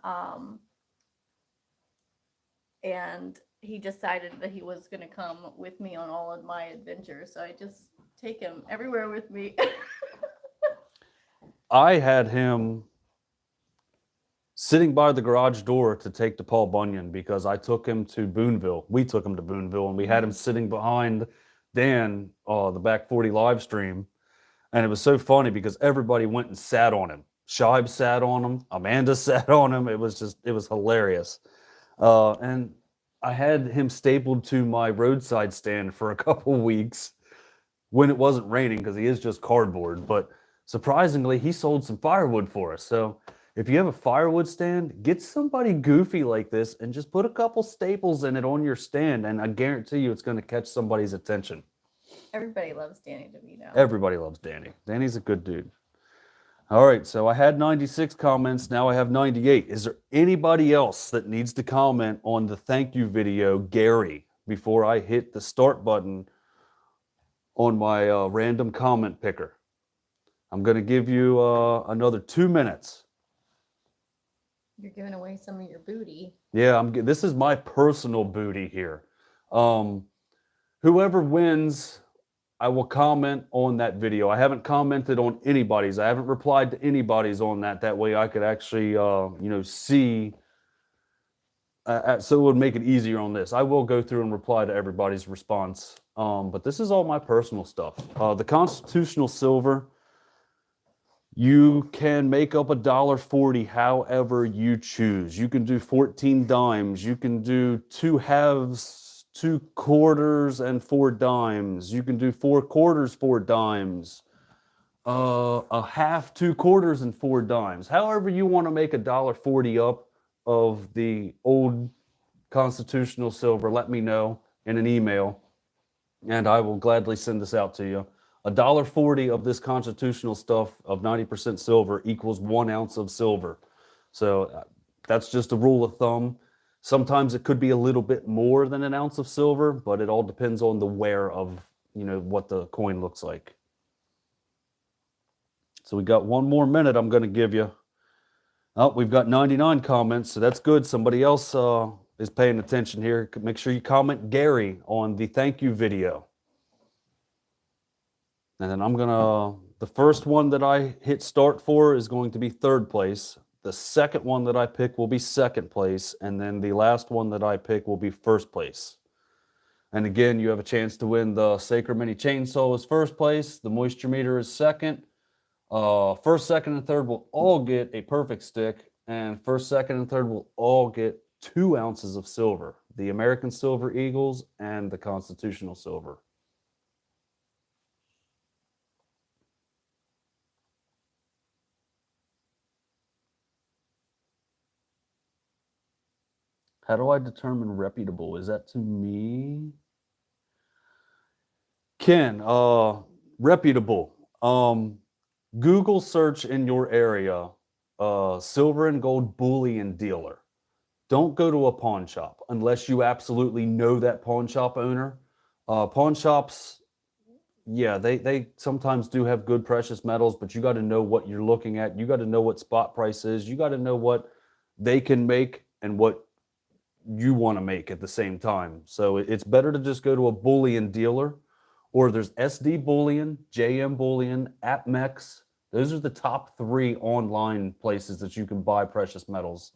and he decided that he was going to come with me on all of my adventures, so I just take him everywhere with me. I had him sitting by the garage door to take to Paul Bunyan because I took him to Boonville. We took him to Boonville, and we had him sitting behind Dan, the Back 40 live stream. And it was so funny because everybody went and sat on him. Shibe sat on him. Amanda sat on him. It was hilarious. And I had him stapled to my roadside stand for a couple weeks when it wasn't raining because he is just cardboard. But surprisingly, he sold some firewood for us. So if you have a firewood stand, get somebody goofy like this and just put a couple staples in it on your stand. And I guarantee you it's going to catch somebody's attention. Everybody loves Danny DeVito. Everybody loves Danny. Danny's a good dude. All right, so I had 96 comments. Now I have 98. Is there anybody else that needs to comment on the thank you video, Gary, before I hit the start button on my random comment picker? I'm going to give you another 2 minutes. You're giving away some of your booty. Yeah, this is my personal booty here. Whoever wins, I will comment on that video. I haven't commented on anybody's. I haven't replied to anybody's on that. That way I could actually, see. So it would make it easier on this. I will go through and reply to everybody's response. But this is all my personal stuff. The Constitutional Silver, you can make up $1.40 however you choose. You can do 14 dimes. You can do 2 halves, 2 quarters, and 4 dimes. You can do 4 quarters, 4 dimes. A half, 2 quarters, and 4 dimes. However you want to make $1.40 up of the old Constitutional Silver, let me know in an email, and I will gladly send this out to you. $1.40 of this constitutional stuff of 90% silver equals 1 ounce of silver. So that's just a rule of thumb. Sometimes it could be a little bit more than 1 ounce of silver, but it all depends on the wear of, what the coin looks like. So we got 1 more minute I'm going to give you. Oh, we've got 99 comments, so that's good. Somebody else is paying attention here. Make sure you comment Gary on the thank you video. And then the first one that I hit start for is going to be 3rd place. The second one that I pick will be 2nd place. And then the last one that I pick will be 1st place. And again, you have a chance to win the Sacred Mini Chainsaw as 1st place. The Moisture Meter is 2nd. 1st, 2nd, and 3rd will all get a perfect stick. And 1st, 2nd, and 3rd will all get 2 ounces of silver. The American Silver Eagles and the Constitutional Silver. How do I determine reputable? Is that to me? Ken, reputable. Google search in your area, silver and gold bullion dealer. Don't go to a pawn shop unless you absolutely know that pawn shop owner. Pawn shops, yeah, they sometimes do have good precious metals, but you got to know what you're looking at. You got to know what spot price is. You got to know what they can make and what you want to make at the same time. So it's better to just go to a bullion dealer, or there's SD Bullion, JM Bullion, AppMex. Those are the top 3 online places that you can buy precious metals.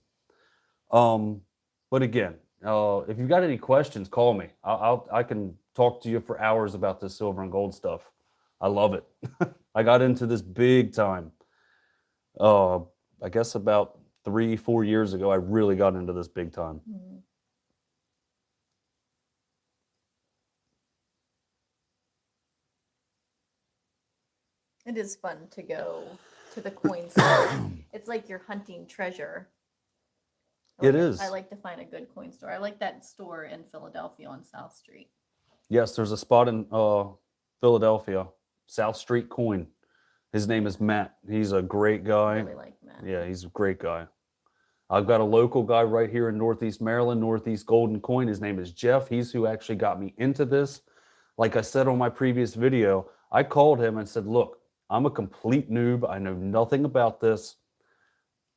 But again, if you've got any questions, call me. I can talk to you for hours about this silver and gold stuff. I love it. I got into this big time. I guess about 3-4 years ago, I really got into this big time. Mhm. It is fun to go to the coin store. It's like you're hunting treasure. It is. I like to find a good coin store. I like that store in Philadelphia on South Street. Yes, there's a spot in Philadelphia, South Street Coin. His name is Matt. He's a great I guy. really like that. Yeah, he's a great guy. I've got a local guy right here in Northeast Maryland, Northeast Golden Coin. His name is Jeff. He's who actually got me into this. Like I said on my previous video, I called him and said, look, I'm a complete noob. I know nothing about this.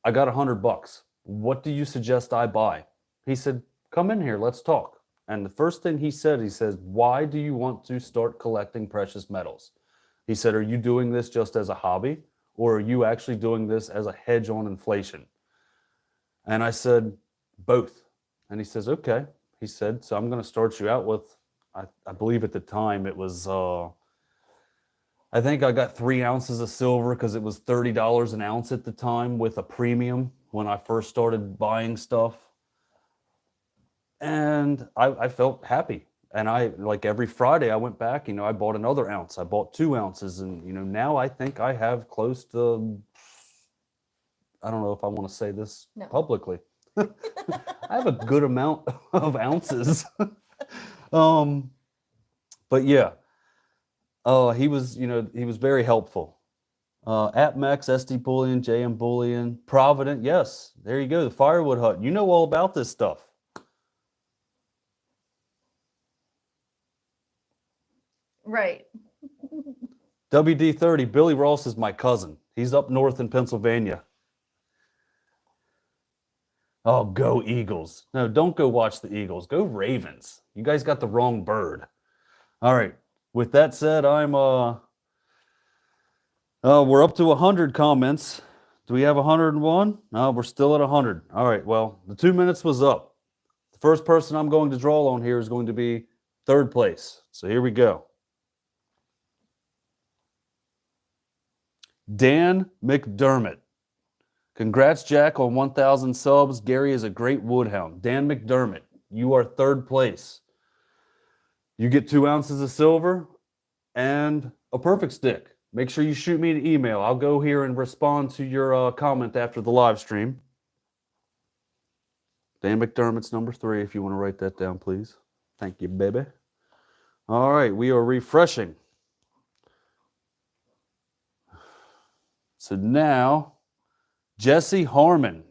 I got $100. What do you suggest I buy? He said, come in here, let's talk. And the first thing he says, why do you want to start collecting precious metals? He said, are you doing this just as a hobby, or are you actually doing this as a hedge on inflation? And I said, both. And he says, okay. He said, so I'm going to start you out with, I believe at the time it was, I think I got 3 ounces of silver because it was $30 an ounce at the time with a premium when I first started buying stuff. And I felt happy. And like every Friday I went back, I bought another ounce. I bought 2 ounces. And, now I think I have close to, I don't know if I want to say this publicly. I have a good amount of ounces. But yeah, he was very helpful. AppMex, SD Bullion, JM Bullion, Provident. Yes, there you go. The Firewood Hut. You know all about this stuff. Right. WD-30. Billy Ross is my cousin. He's up north in Pennsylvania. Oh, go Eagles. No, don't go watch the Eagles. Go Ravens. You guys got the wrong bird. All right. With that said, we're up to 100 comments. Do we have 101? No, we're still at 100. All right. Well, the 2 minutes was up. The first person I'm going to draw on here is going to be third place. So here we go. Dan McDermott. Congrats, Jack, on 1,000 subs. Gary is a great woodhound. Dan McDermott, you are third place. You get 2 ounces of silver and a perfect stick. Make sure you shoot me an email. I'll go here and respond to your comment after the live stream. Dan McDermott's number 3, if you want to write that down, please. Thank you, baby. All right, we are refreshing. So now, Jesse Harmon.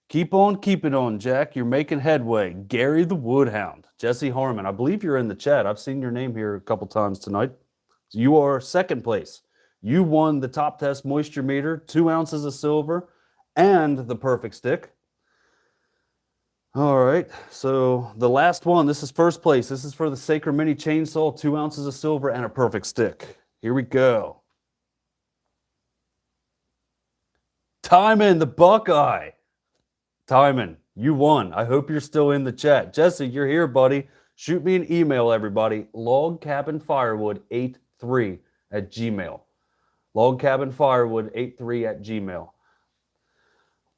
Keep on keeping on, Jack. You're making headway. Gary the Woodhound. Jesse Harmon. I believe you're in the chat. I've seen your name here a couple times tonight. So you are second place. You won the top test moisture meter, 2 ounces of silver, and the perfect stick. All right. So the last one, this is first place. This is for the Sacred Mini Chainsaw, 2 ounces of silver, and a perfect stick. Here we go. Timon, the Buckeye. Timon, you won. I hope you're still in the chat. Jesse, you're here, buddy. Shoot me an email, everybody. logcabinfirewood83@gmail. logcabinfirewood83@gmail.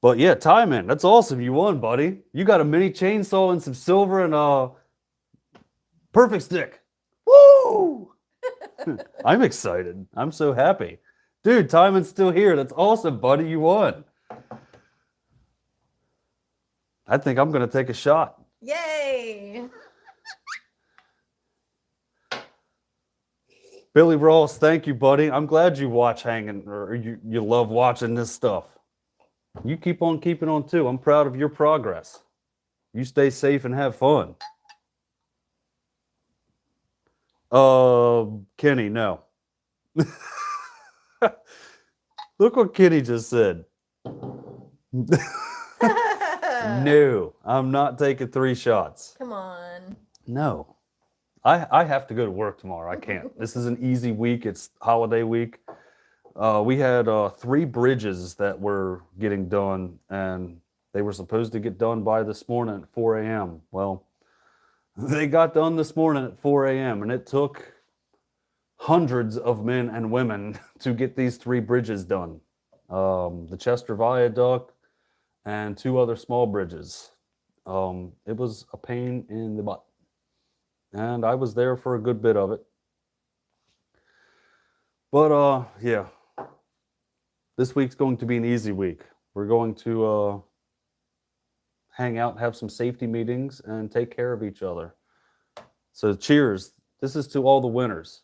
But yeah, Timon, that's awesome. You won, buddy. You got a mini chainsaw and some silver and a perfect stick. Woo! I'm excited. I'm so happy. Dude, Timon's still here. That's awesome, buddy. You won. I think I'm going to take a shot. Yay! Billy Ross, thank you, buddy. I'm glad you watch hanging, or you love watching this stuff. You keep on keeping on, too. I'm proud of your progress. You stay safe and have fun. Kenny, no. Look what Kenny just said. No, I'm not taking 3 shots. Come on. No. I have to go to work tomorrow. I can't. This is an easy week. It's holiday week. We had 3 bridges that were getting done, and they were supposed to get done by this morning at 4 a.m. Well, they got done this morning at 4 a.m., and it took hundreds of men and women to get these 3 bridges done. The Chester Viaduct and 2 other small bridges. It was a pain in the butt. And I was there for a good bit of it. But yeah, this week's going to be an easy week. We're going to hang out, have some safety meetings, and take care of each other. So cheers. This is to all the winners.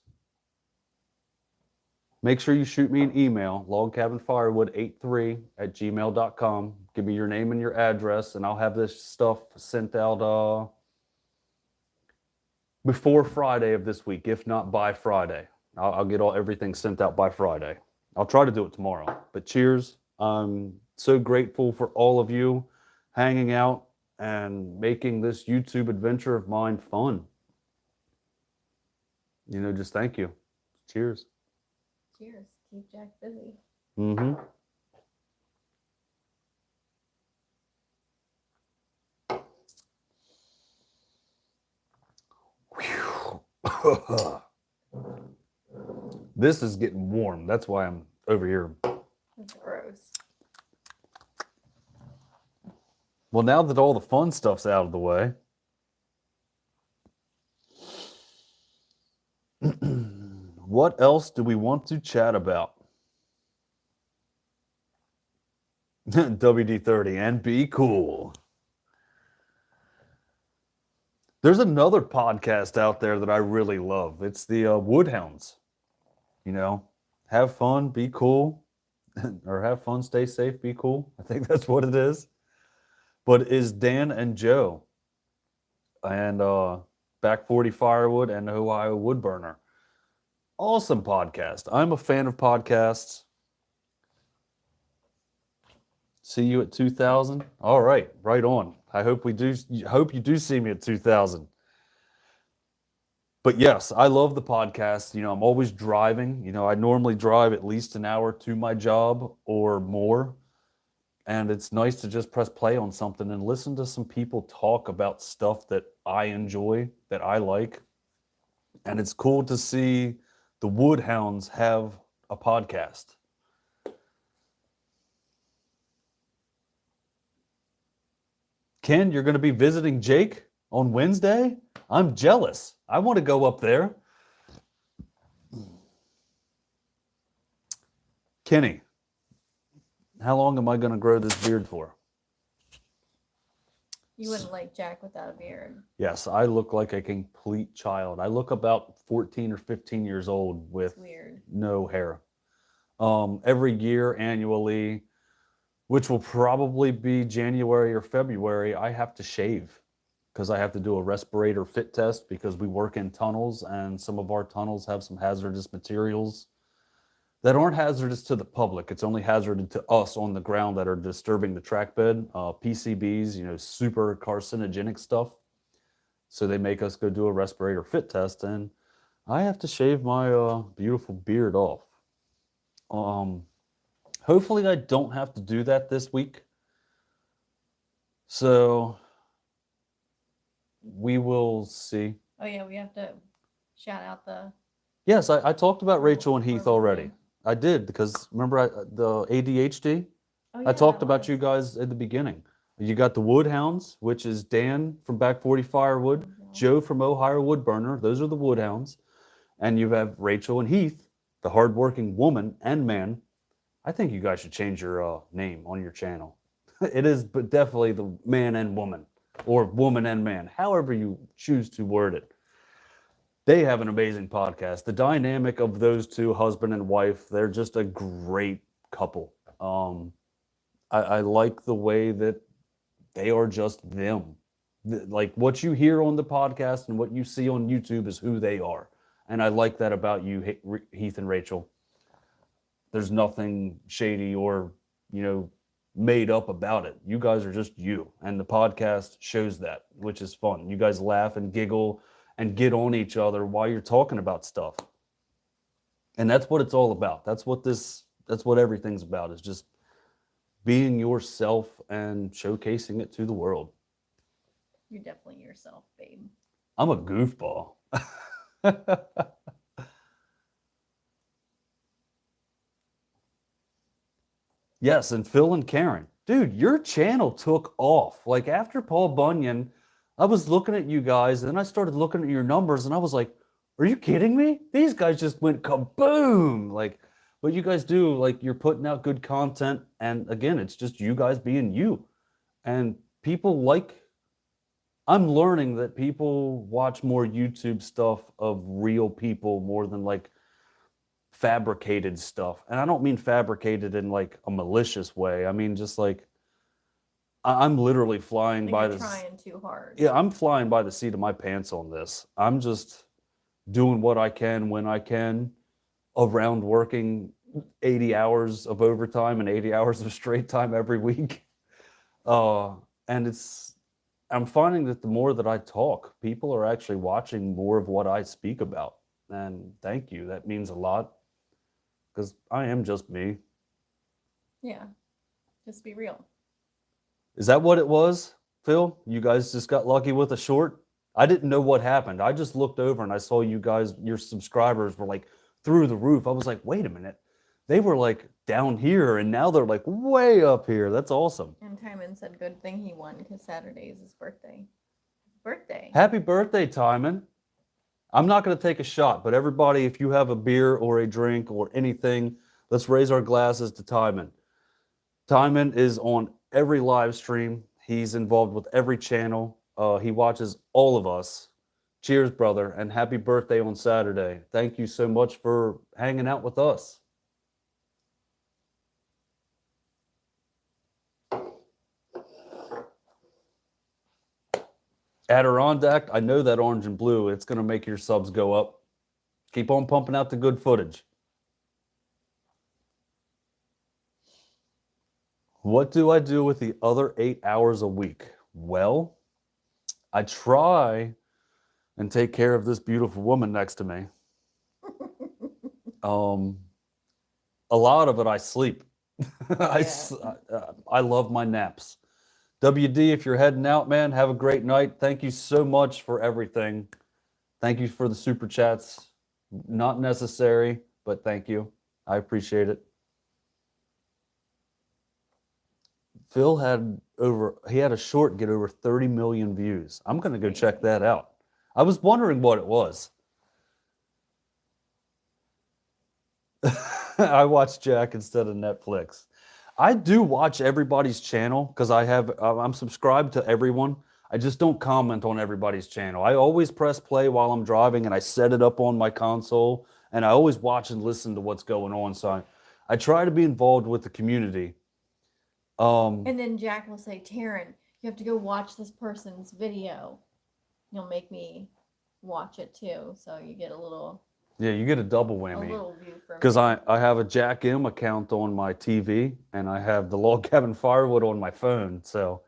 Make sure you shoot me an email, logcabinfirewood83@gmail.com. Give me your name and your address, and I'll have this stuff sent out before Friday of this week, if not by Friday. I'll get everything sent out by Friday. I'll try to do it tomorrow. But cheers. I'm so grateful for all of you hanging out and making this YouTube adventure of mine fun. Just thank you. Cheers. Cheers. Keep Jack busy. Mm-hmm. This is getting warm. That's why I'm over here. It's gross. Well, now that all the fun stuff's out of the way, what else do we want to chat about? WD-30 and be cool. There's another podcast out there that I really love. It's the Woodhounds. Have fun, be cool, or have fun, stay safe, be cool. I think that's what it is. But is Dan and Joe and Back 40 Firewood and Ohio Woodburner. Awesome podcast. I'm a fan of podcasts. See you at 2000. All right, right on. I hope you do see me at 2000. But yes, I love the podcast. I'm always driving. I normally drive at least an hour to my job or more. And it's nice to just press play on something and listen to some people talk about stuff that I enjoy, that I like. And it's cool to see the Woodhounds have a podcast. Ken, you're going to be visiting Jake on Wednesday? I'm jealous. I want to go up there. Kenny, how long am I going to grow this beard for? You wouldn't like Jack without a beard. Yes, I look like a complete child. I look about 14 or 15 years old with no hair. Every year, annually, which will probably be January or February, I have to shave because I have to do a respirator fit test because we work in tunnels and some of our tunnels have some hazardous materials that aren't hazardous to the public. It's only hazardous to us on the ground that are disturbing the track bed. PCBs, super carcinogenic stuff. So they make us go do a respirator fit test, and I have to shave my beautiful beard off. Hopefully I don't have to do that this week. So we will see. Oh yeah, we have to shout out the... Yes, I talked about Rachel and Heath already. I did, because remember the ADHD? Oh, yeah, I talked about you guys at the beginning. You got the Woodhounds, which is Dan from Back 40 Firewood, Joe from Ohio Woodburner. Those are the Woodhounds. And you have Rachel and Heath, the hardworking woman and man. I think you guys should change your name on your channel. It is but definitely the man and woman, or woman and man, however you choose to word it. They have an amazing podcast. The dynamic of those two, husband and wife, they're just a great couple. I like the way that they are just them. Like what you hear on the podcast and what you see on YouTube is who they are. And I like that about you, Heath and Rachel. There's nothing shady or, made up about it. You guys are just you, and the podcast shows that, which is fun. You guys laugh and giggle and get on each other while you're talking about stuff. And that's what it's all about. That's what everything's about, is just being yourself and showcasing it to the world. You're definitely yourself, babe. I'm a goofball. Yes, and Phil and Karen. Dude, your channel took off. Like after Paul Bunyan, I was looking at you guys, and then I started looking at your numbers, and I was like, are you kidding me? These guys just went kaboom. Like, what you guys do, like you're putting out good content, and again, it's just you guys being you. And people like, I'm learning that people watch more YouTube stuff of real people more than like fabricated stuff. And I don't mean fabricated in like a malicious way. I mean just like I'm literally flying Like by you're this. trying too hard. Yeah, I'm flying by the seat of my pants on this. I'm just doing what I can when I can, around working 80 hours of overtime and 80 hours of straight time every week. And I'm finding that the more that I talk, people are actually watching more of what I speak about. And thank you. That means a lot, because I am just me. Yeah. Just be real. Is that what it was, Phil? You guys just got lucky with a short? I didn't know what happened. I just looked over and I saw you guys, your subscribers were like through the roof. I was like, wait a minute. They were like down here and now they're like way up here. That's awesome. And Timon said good thing he won because Saturday is his birthday. Birthday. Happy birthday, Timon. I'm not going to take a shot, but everybody, if you have a beer or a drink or anything, let's raise our glasses to Timon. Timon is on every live stream. He's involved with every channel. He watches all of us. Cheers, brother, and happy birthday on Saturday. Thank you so much for hanging out with us. Adirondack, I know that orange and blue. It's going to make your subs go up. Keep on pumping out the good footage. What do I do with the other 8 hours a week? Well, I try and take care of this beautiful woman next to me. A lot of it I sleep. I love my naps. WD, if you're heading out, man, have a great night. Thank you so much for everything. Thank you for the super chats. Not necessary, but thank you. I appreciate it. Phil had a short get over 30 million views. I'm going to go check that out. I was wondering what it was. I watch Jack instead of Netflix. I do watch everybody's channel because I'm subscribed to everyone. I just don't comment on everybody's channel. I always press play while I'm driving and I set it up on my console and I always watch and listen to what's going on. So I try to be involved with the community. And then Jack will say, Taryn, you have to go watch this person's video. He'll make me watch it too. So you get a little you get a double whammy. A little view for me. Because I have a Jack M account on my TV and I have the Log Cabin Firewood on my phone. So,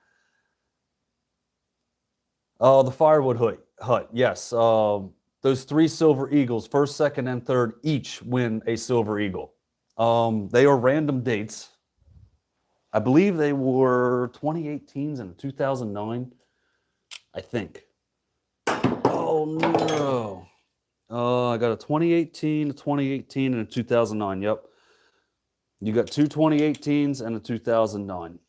the Firewood hut, yes. Those 3 Silver Eagles, first, second, and third, each win a Silver Eagle. They are random dates. I believe they were 2018s and 2009, I think. Oh, no. I got a 2018, a 2018, and a 2009. Yep. You got 2 2018s and a 2009.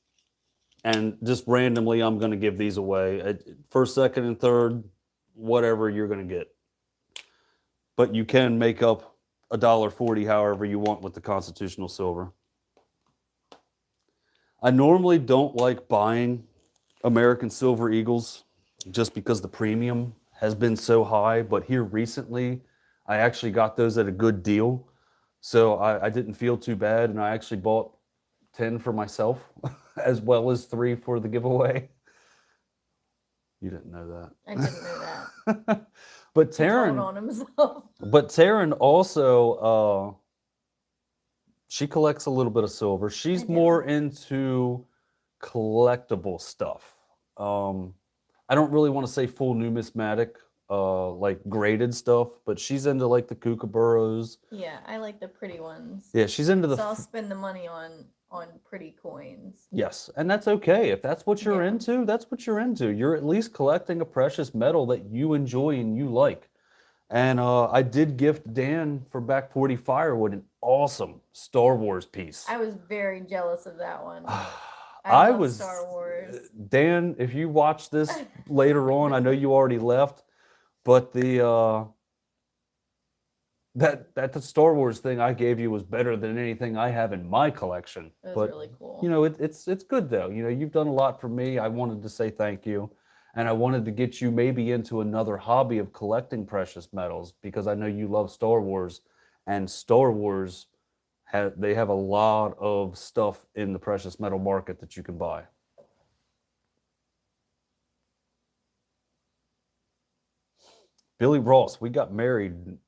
And just randomly, I'm going to give these away. First, second, and third, whatever you're going to get. But you can make up $1.40 however you want with the Constitutional Silver. I normally don't like buying American Silver Eagles just because the premium has been so high, but here recently, I actually got those at a good deal. So I didn't feel too bad, and I actually bought 10 for myself, as well as 3 for the giveaway. You didn't know that. I didn't know that. But He told on himself. Taryn also She collects a little bit of silver. I She's do. more into collectible stuff. I don't really want to say full numismatic, like graded stuff, but she's into like the kookaburras. Yeah, I like the pretty ones. Yeah, she's into the So I'll spend the money on pretty coins. yes, and that's okay. If that's what you're Yeah. into, that's what you're into. You're at least collecting a precious metal that you enjoy and you like. And I did gift Dan for Back 40 Firewood an awesome Star Wars piece. I was very jealous of that one. I love was Star Wars. Dan, if you watch this later on, I know you already left, but the the Star Wars thing I gave you was better than anything I have in my collection. It was But really cool. you know, it's good though. You know, you've done a lot for me. I wanted to say thank you, and I wanted to get you maybe into another hobby of collecting precious metals because I know you love Star Wars, and Star Wars they have a lot of stuff in the precious metal market that you can buy. Billy Ross, we got married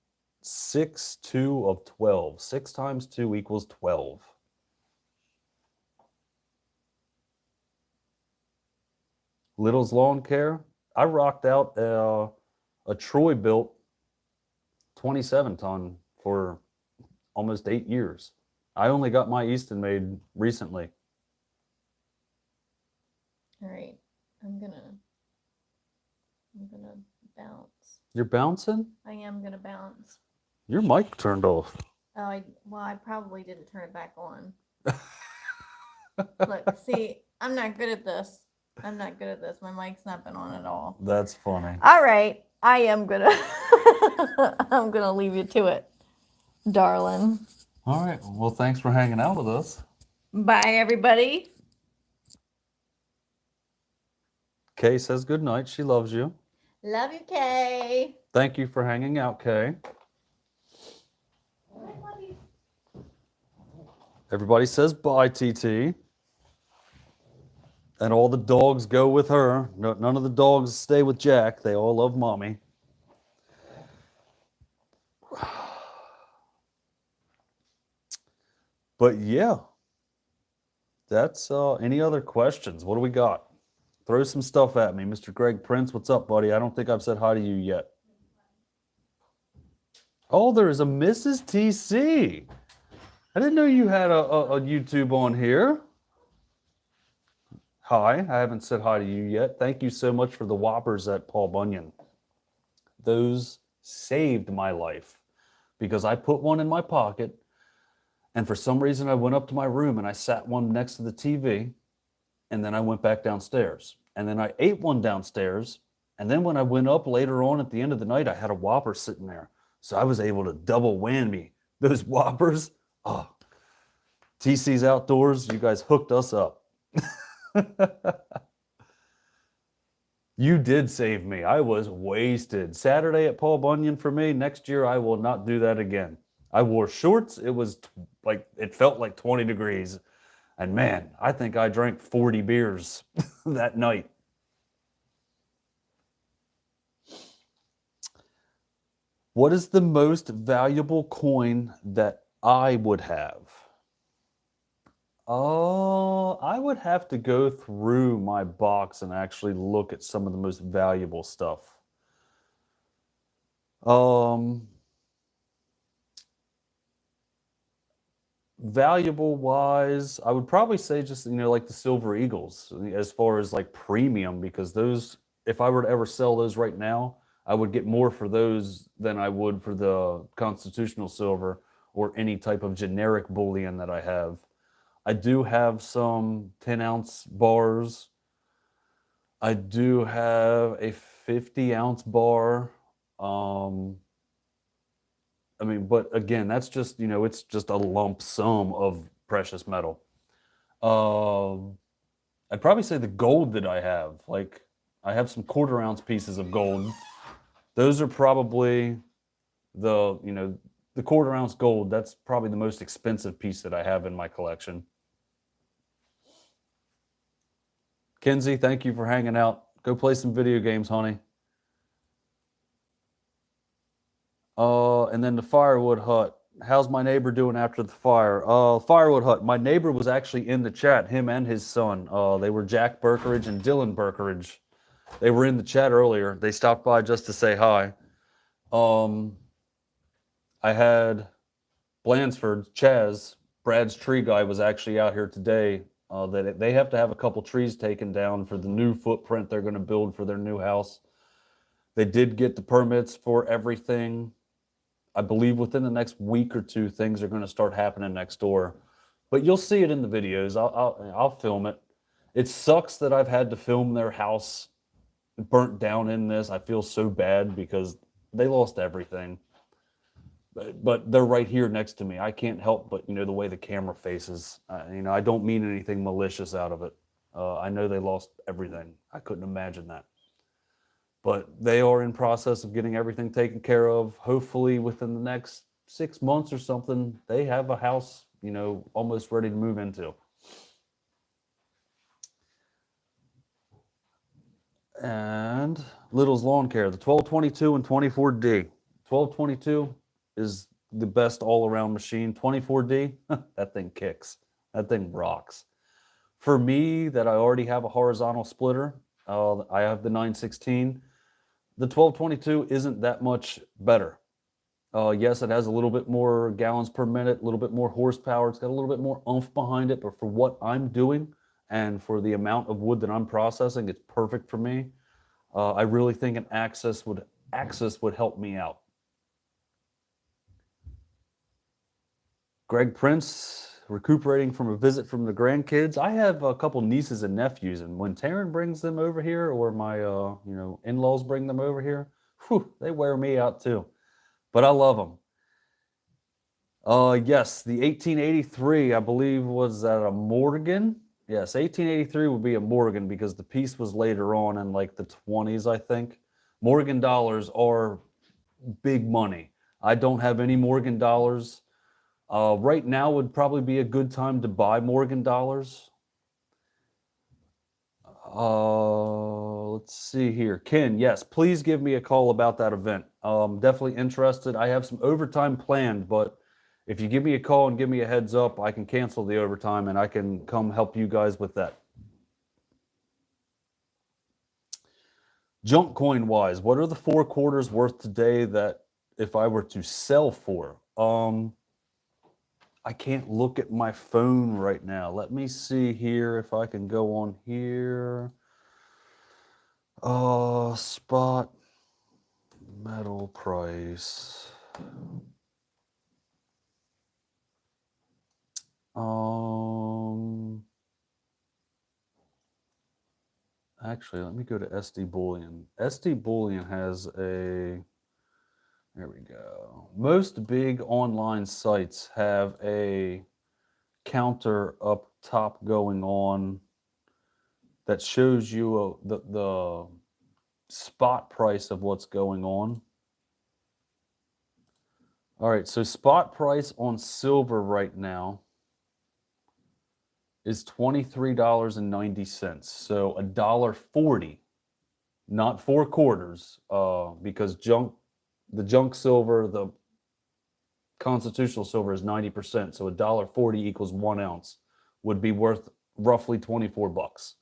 6/2 of 12. 6 times 2 equals 12. Little's Lawn Care. I rocked out a Troy built 27 ton for almost 8 years. I only got my Easton made recently. All right. I'm gonna bounce. You're bouncing? I am gonna bounce. Your mic turned off. Oh, I probably didn't turn it back on. Look, see, I'm not good at this. I'm not good at this. My mic's not been on at all. That's funny. All right, I am gonna I'm gonna leave you to it, darling. All right. Well, thanks for hanging out with us. Bye, everybody. Kay says good night. She loves you. Love you, Kay. Thank you for hanging out, Kay. Everybody says bye, TT. And all the dogs go with her. No, none of the dogs stay with Jack. They all love mommy. But yeah, that's any other questions? What do we got? Throw some stuff at me. Mr. Greg Prince, what's up, buddy? I don't think I've said hi to you yet. Oh, there is a Mrs. TC. I didn't know you had a YouTube on here. Hi, I haven't said hi to you yet. Thank you so much for the Whoppers at Paul Bunyan. Those saved my life because I put one in my pocket and for some reason I went up to my room and I sat one next to the TV and then I went back downstairs and then I ate one downstairs and then when I went up later on at the end of the night, I had a Whopper sitting there. So I was able to double whammy those Whoppers. Oh, TC's Outdoors, you guys hooked us up. You did save me. I was wasted. Saturday at Paul Bunyan for me. Next year, I will not do that again. I wore shorts. It was like, it felt like 20 degrees. And man, I think I drank 40 beers that night. What is the most valuable coin that I would have? Oh, I would have to go through my box and actually look at some of the most valuable stuff. Valuable wise, I would probably say just, like the Silver Eagles as far as like premium, because those, if I were to ever sell those right now, I would get more for those than I would for the Constitutional Silver or any type of generic bullion that I have. I do have some 10-ounce bars. I do have a 50-ounce bar. I mean, but again, that's just, it's just a lump sum of precious metal. I'd probably say the gold that I have. Like, I have some 1/4-ounce pieces of gold. Those are probably the 1/4-ounce gold. That's probably the most expensive piece that I have in my collection. Kenzie, thank you for hanging out. Go play some video games, honey. And then the Firewood Hut. how's my neighbor doing after the fire? Firewood hut. My neighbor was actually in the chat, him and his son. They were Jack Berkeridge and Dylan Berkeridge. They were in the chat earlier. They stopped by just to say hi. I had Blandford, Chaz, Brad's tree guy, was actually out here today. That they have to have a couple trees taken down for the new footprint they're going to build for their new house. They did get the permits for everything. I believe within the next week or two, things are going to start happening next door. But you'll see it in the videos. I'll film it. It sucks that I've had to film their house burnt down in this. I feel so bad because they lost everything. But they're right here next to me. I can't help but, the way the camera faces. I don't mean anything malicious out of it. I know they lost everything. I couldn't imagine that. But they are in process of getting everything taken care of. Hopefully within the next 6 months or something, they have a house, almost ready to move into. And Little's Lawn Care, the 1222 and 24D. 1222 is the best all-around machine. 24D, that thing kicks. That thing rocks. For me, that I already have a horizontal splitter, I have the 916. The 1222 isn't that much better. Yes, it has a little bit more gallons per minute, a little bit more horsepower. It's got a little bit more oomph behind it, but for what I'm doing and for the amount of wood that I'm processing, it's perfect for me. I really think an Axis would help me out. Greg Prince, recuperating from a visit from the grandkids. I have a couple nieces and nephews, and when Taryn brings them over here, or my in-laws bring them over here, they wear me out too. But I love them. Yes, the 1883, I believe, was that a Morgan? Yes, 1883 would be a Morgan because the piece was later on in like the 20s, I think. Morgan dollars are big money. I don't have any Morgan dollars. Right now would probably be a good time to buy Morgan dollars. Let's see here. Ken, yes, please give me a call about that event. Definitely interested. I have some overtime planned, but if you give me a call and give me a heads up, I can cancel the overtime and I can come help you guys with that. Junk coin wise, what are the 4 quarters worth today that if I were to sell for? I can't look at my phone right now. Let me see here if I can go on here. Spot metal price. Actually, let me go to SD Bullion. SD Bullion has a, there we go. Most big online sites have a counter up top going on that shows you the spot price of what's going on. All right, so spot price on silver right now is $23.90. So $1.40, not 4 quarters, because the junk silver, the constitutional silver is 90%. So $1.40 equals 1 ounce would be worth roughly 24 bucks.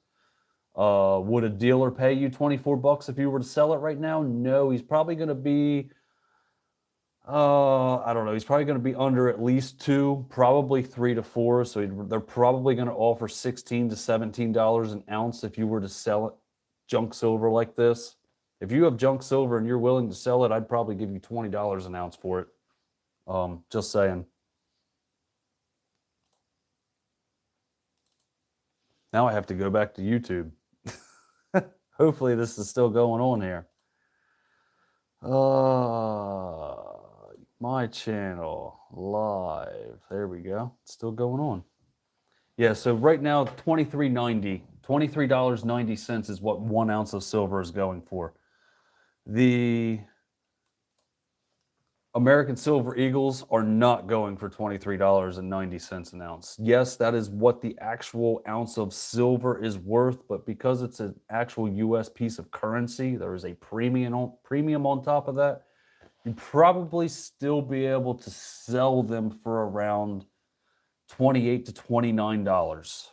Would a dealer pay you 24 bucks if you were to sell it right now? No, he's probably going to be, I don't know. He's probably going to be under at least 2, probably 3 to 4. So they're probably going to offer $16 to $17 an ounce if you were to sell it, junk silver like this. If you have junk silver and you're willing to sell it, I'd probably give you $20 an ounce for it. Just saying. Now I have to go back to YouTube. Hopefully this is still going on here. My channel live. There we go. It's still going on. Yeah, so right now $23.90. $23.90 is what 1 ounce of silver is going for. The American Silver Eagles are not going for $23.90 an ounce. Yes, that is what the actual ounce of silver is worth, but because it's an actual U.S. piece of currency, there is a premium on top of that. you'd probably still be able to sell them for around $28 to $29.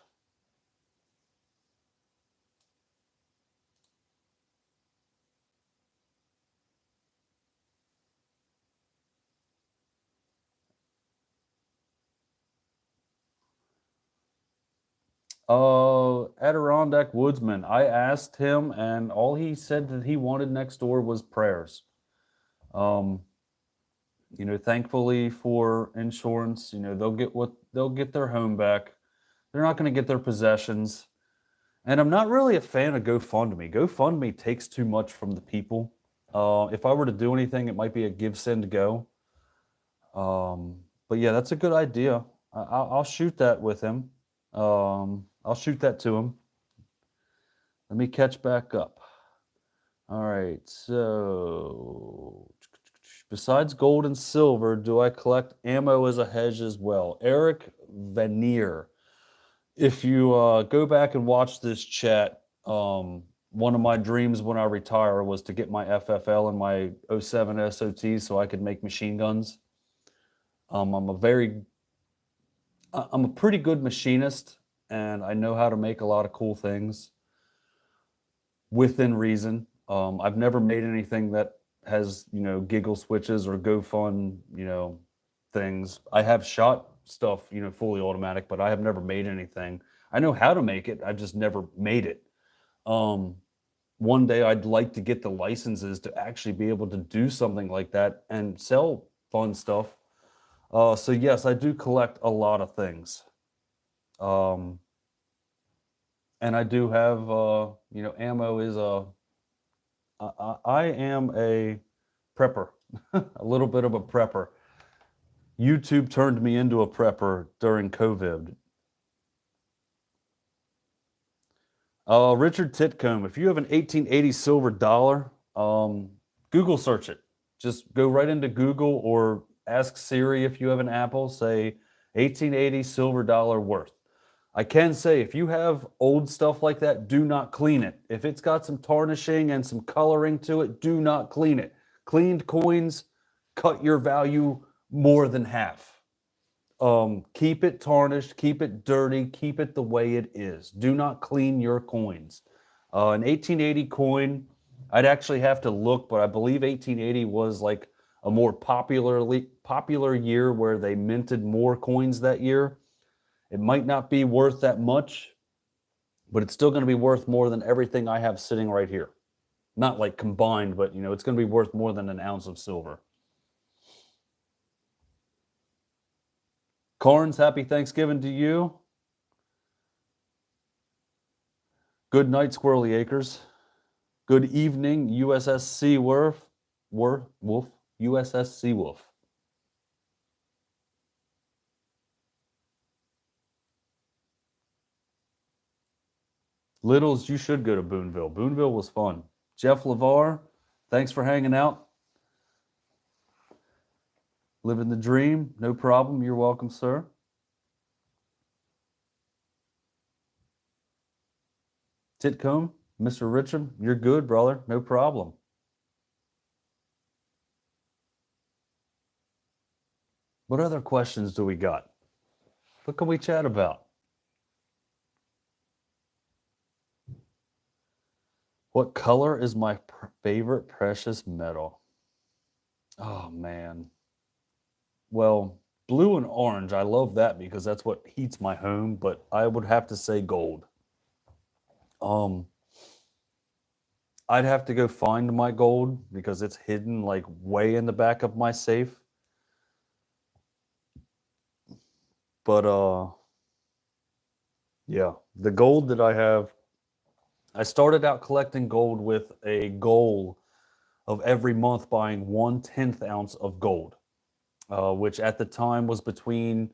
Adirondack Woodsman. I asked him, and all he said that he wanted next door was prayers. Thankfully for insurance, they'll get their home back. They're not going to get their possessions. And I'm not really a fan of GoFundMe. GoFundMe takes too much from the people. If I were to do anything, it might be a give, send, go. But yeah, that's a good idea. I'll shoot that with him. I'll shoot that to him. Let me catch back up. All right, so besides gold and silver, do I collect ammo as a hedge as well? Eric Vanier. If you go back and watch this chat, one of my dreams when I retire was to get my FFL and my 07 SOT so I could make machine guns. I'm a pretty good machinist, and I know how to make a lot of cool things within reason. I've never made anything that has, giggle switches or go fun, things. I have shot stuff, fully automatic, but I have never made anything. I know how to make it. I've just never made it. One day I'd like to get the licenses to actually be able to do something like that and sell fun stuff. So yes, I do collect a lot of things. And I do have, ammo is I am a prepper, a little bit of a prepper. YouTube turned me into a prepper during COVID. Richard Titcomb, if you have an 1880 silver dollar, Google search it. Just go right into Google or ask Siri if you have an Apple, say 1880 silver dollar worth. I can say if you have old stuff like that, do not clean it. If it's got some tarnishing and some coloring to it, do not clean it. Cleaned coins cut your value more than half. Keep it tarnished, keep it dirty, keep it the way it is. Do not clean your coins. An 1880 coin, I'd actually have to look, but I believe 1880 was like a more popular year where they minted more coins that year. It might not be worth that much, but it's still going to be worth more than everything I have sitting right here. Not like combined, but it's going to be worth more than an ounce of silver. Carnes, happy Thanksgiving to you. Good night, Squirrely Acres. Good evening, USS Seawolf. USS Seawolf. Littles, you should go to Boonville. Boonville was fun. Jeff LeVar, thanks for hanging out. Living the dream, no problem. You're welcome, sir. Titcomb, Mr. Richard, you're good, brother. No problem. What other questions do we got? What can we chat about? What color is my favorite precious metal? Oh, man. Well, blue and orange, I love that because that's what heats my home, but I would have to say gold. I'd have to go find my gold because it's hidden like way in the back of my safe. But yeah, the gold that I have, I started out collecting gold with a goal of every month buying 1/10 ounce of gold, which at the time was between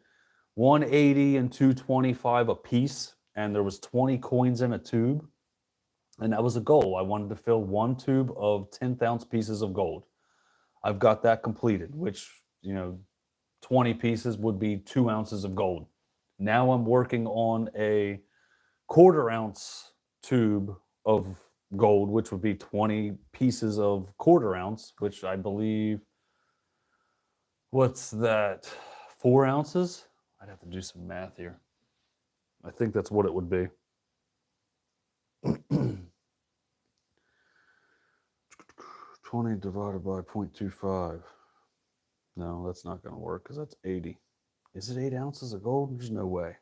180 and 225 a piece, and there was 20 coins in a tube, and that was a goal. I wanted to fill one tube of 10th ounce pieces of gold. I've got that completed, which 20 pieces would be 2 ounces of gold. Now I'm working on a 1/4 ounce tube of gold, which would be 20 pieces of 1/4 ounce, which I believe What's that? 4 ounces? I'd have to do some math here. I think that's what it would be. 20 divided by 0.25. No, that's not going to work because that's 80. Is it 8 ounces of gold? There's no way.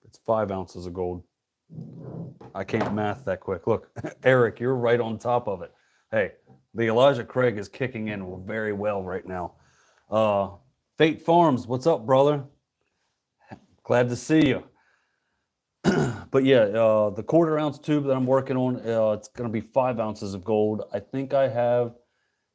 It's 5 ounces of gold. I can't math that quick. Look, Eric, you're right on top of it. Hey, the Elijah Craig is kicking in very well right now. Fate Farms, what's up, brother? Glad to see you. But yeah, the 1/4 ounce tube that I'm working on, it's going to be 5 ounces of gold. I think I have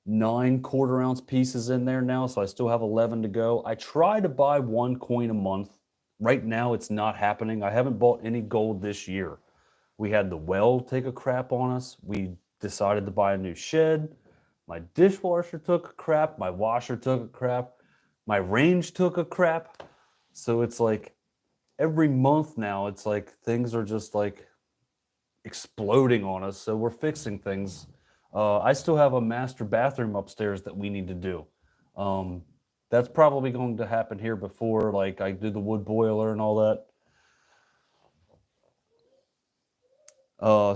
9 1/4 ounce pieces in there now, so I still have 11 to go. I try to buy 1 coin a month. Right now, it's not happening. I haven't bought any gold this year. We had the well take a crap on us. We decided to buy a new shed. My dishwasher took a crap. My washer took a crap. My range took a crap. So it's like every month now, it's like things are just like exploding on us. So we're fixing things. I still have a master bathroom upstairs that we need to do. That's probably going to happen here before like I do the wood boiler and all that.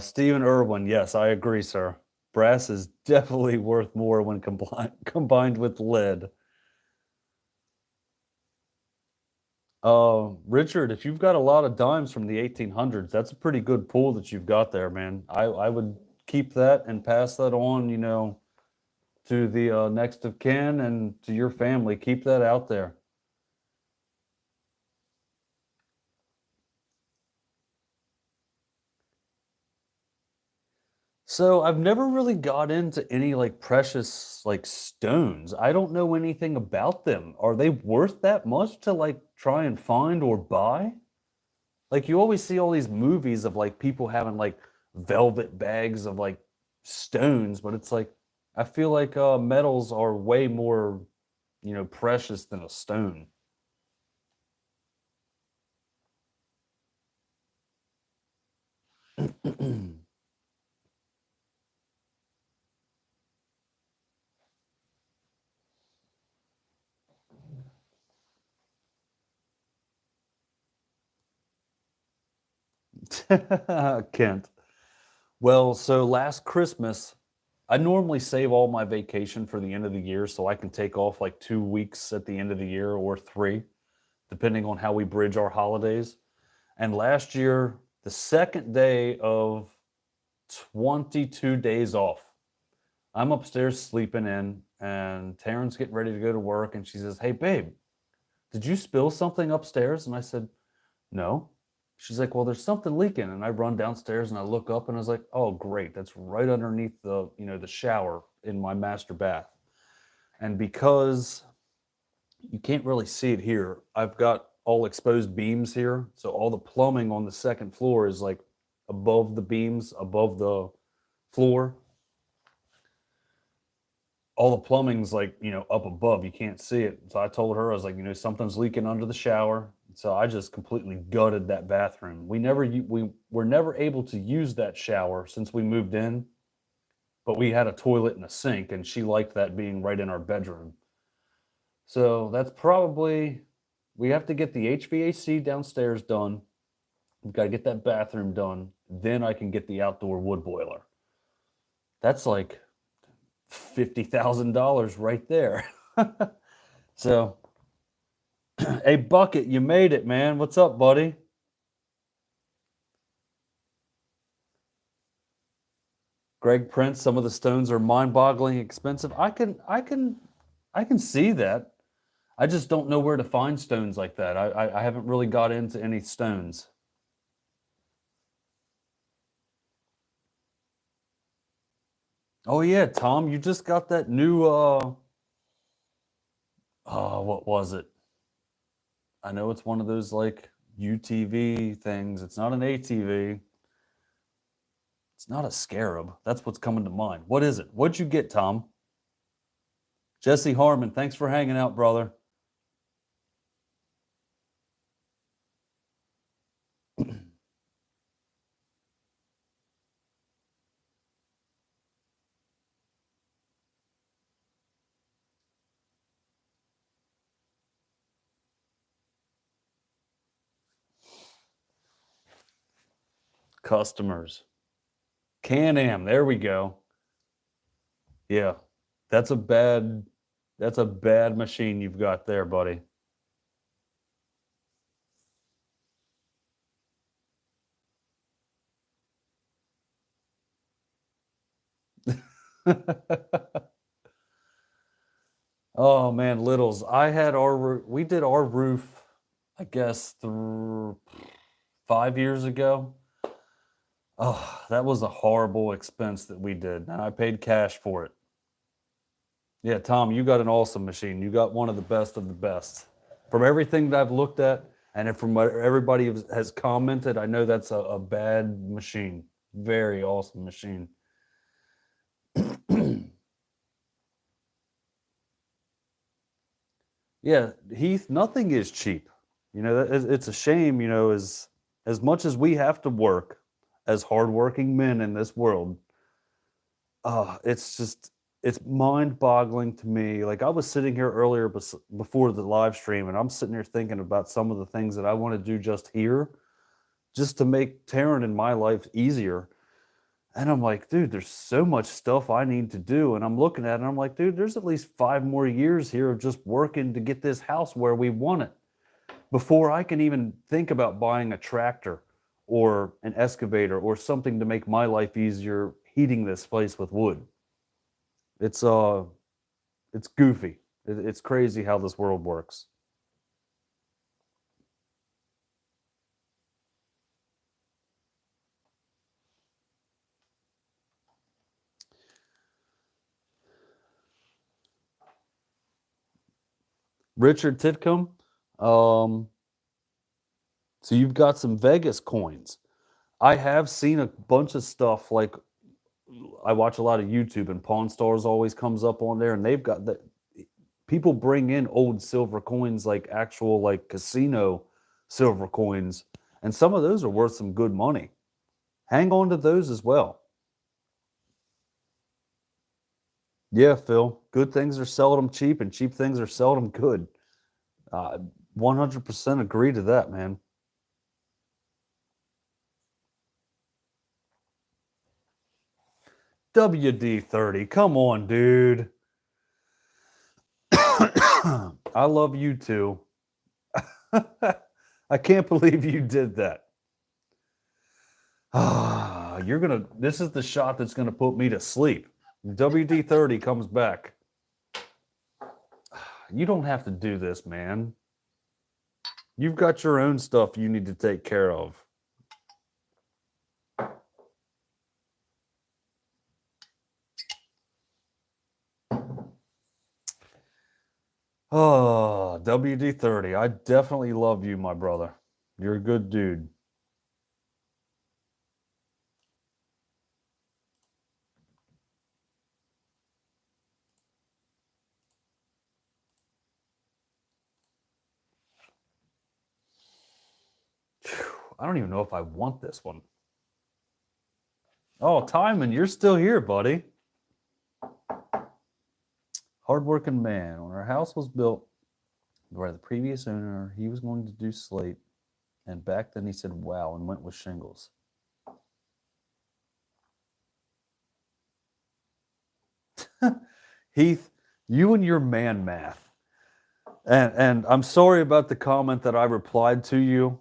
Stephen Irwin, yes, I agree, sir. Brass is definitely worth more when combined with lead. Richard, if you've got a lot of dimes from the 1800s, that's a pretty good pool that you've got there, man. I would keep that and pass that on, to the next of kin and to your family. Keep that out there. So I've never really got into any like precious like stones. I don't know anything about them. Are they worth that much to like try and find or buy? Like you always see all these movies of like people having like velvet bags of like stones, but it's like I feel like metals are way more, precious than a stone. Kent. Well, so last Christmas, I normally save all my vacation for the end of the year so I can take off like 2 weeks at the end of the year or 3, depending on how we bridge our holidays. And last year, the second day of 22 days off, I'm upstairs sleeping in, and Taryn's getting ready to go to work, and she says, "Hey, babe, did you spill something upstairs?" And I said, "No." She's like, "Well, there's something leaking." And I run downstairs and I look up and I was like, "Oh, great. That's right underneath the shower in my master bath." And because you can't really see it here, I've got all exposed beams here. So all the plumbing on the second floor is like above the beams, above the floor. All the plumbing's like, up above. You can't see it. So I told her, I was like, something's leaking under the shower. So I just completely gutted that bathroom. We were never able to use that shower since we moved in, but we had a toilet and a sink, and she liked that being right in our bedroom. So that's probably, we have to get the HVAC downstairs done. We've got to get that bathroom done. Then I can get the outdoor wood boiler. That's like $50,000 right there. So, hey, Bucket, you made it, man. What's up, buddy? Greg Prince, some of the stones are mind-boggling expensive. I can see that. I just don't know where to find stones like that. I haven't really got into any stones. Oh yeah, Tom, you just got that new what was it? I know it's one of those like UTV things. It's not an ATV. It's not a scarab. That's what's coming to mind. What is it? What'd you get, Tom? Jesse Harmon, thanks for hanging out, brother. customers. Can-Am, there we go. Yeah, that's a bad machine you've got there, buddy. Oh man, Littles. We did our roof, I guess, 5 years ago. Oh, that was a horrible expense that we did, and I paid cash for it. Yeah, Tom, you got an awesome machine. You got one of the best of the best. From everything that I've looked at, and from what everybody has commented, I know that's a bad machine. Very awesome machine. Yeah, Heath, nothing is cheap. You know, it's a shame, you know, as much as we have to work as hardworking men in this world, it's mind-boggling to me. Like I was sitting here earlier before the live stream, and I'm sitting here thinking about some of the things that I want to do just here, just to make Taryn and my life easier. And I'm like, dude, there's so much stuff I need to do. And I'm looking at it and I'm like, dude, there's at least 5 more years here of just working to get this house where we want it before I can even think about buying a tractor or an excavator or something to make my life easier heating this place with wood. It's goofy. It's crazy how this world works. Richard Titcomb, so you've got some Vegas coins. I have seen a bunch of stuff, like I watch a lot of YouTube and Pawn Stars always comes up on there, and they've got that. People bring in old silver coins, like actual like casino silver coins, and some of those are worth some good money. Hang on to those as well. Yeah, Phil. Good things are seldom cheap, and cheap things are seldom good. 100% agree to that, man. WD-30. Come on, dude. I love you too. I can't believe you did that. This is the shot that's gonna put me to sleep. WD-30 comes back. You don't have to do this, man. You've got your own stuff you need to take care of. Oh, WD-30. I definitely love you, my brother. You're a good dude. I don't even know if I want this one. Oh, Timon, you're still here, buddy. Hardworking man. When our house was built by the previous owner, he was going to do slate. And back then he said, wow, and went with shingles. Heath, you and your man math. And I'm sorry about the comment that I replied to you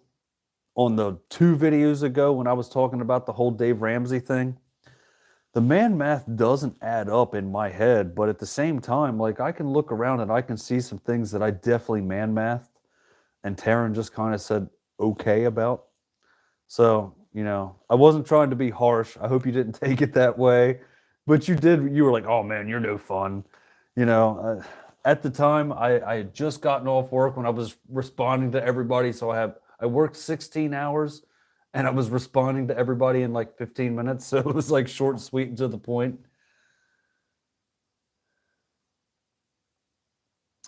on the 2 videos ago when I was talking about the whole Dave Ramsey thing. The man math doesn't add up in my head, but at the same time, like I can look around and I can see some things that I definitely man mathed, and Taryn just kind of said okay about. So, you know, I wasn't trying to be harsh. I hope you didn't take it that way, but you did. You were like, oh man, you're no fun. You know, at the time, I had just gotten off work when I was responding to everybody. So I worked 16 hours. And I was responding to everybody in like 15 minutes. So it was like short, sweet, and to the point.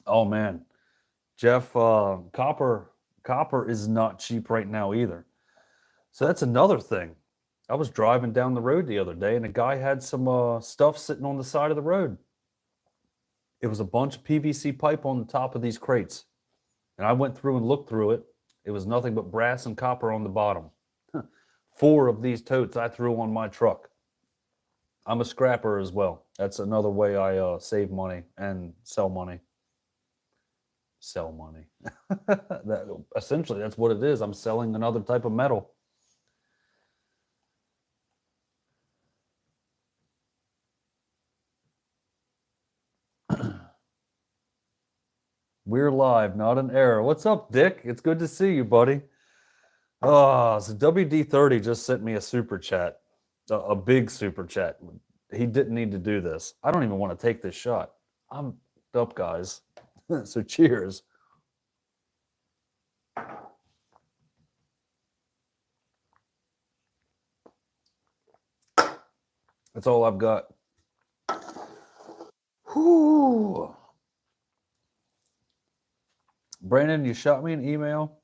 Oh, man. Jeff, copper is not cheap right now either. So that's another thing. I was driving down the road the other day, and a guy had some stuff sitting on the side of the road. It was a bunch of PVC pipe on the top of these crates. And I went through and looked through it. It was nothing but brass and copper on the bottom. 4 of these totes I threw on my truck. I'm a scrapper as well. That's another way I save money and sell money. Sell money. Essentially, that's what it is. I'm selling another type of metal. We're live, not an error. What's up, Dick? It's good to see you, buddy. Oh, so WD30 just sent me a super chat, a big super chat. He didn't need to do this. I don't even want to take this shot. I'm up, guys. So cheers. That's all I've got. Whew. Brandon, you shot me an email.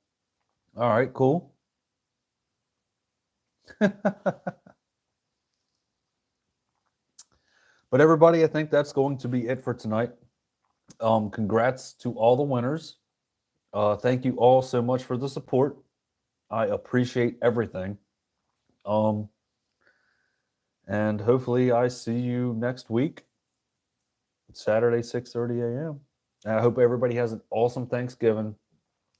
All right, cool. But everybody, I think that's going to be it for tonight. Congrats to all the winners. Thank you all so much for the support. I appreciate everything. And hopefully I see you next week, Saturday, 6:30 a.m. And I hope everybody has an awesome Thanksgiving.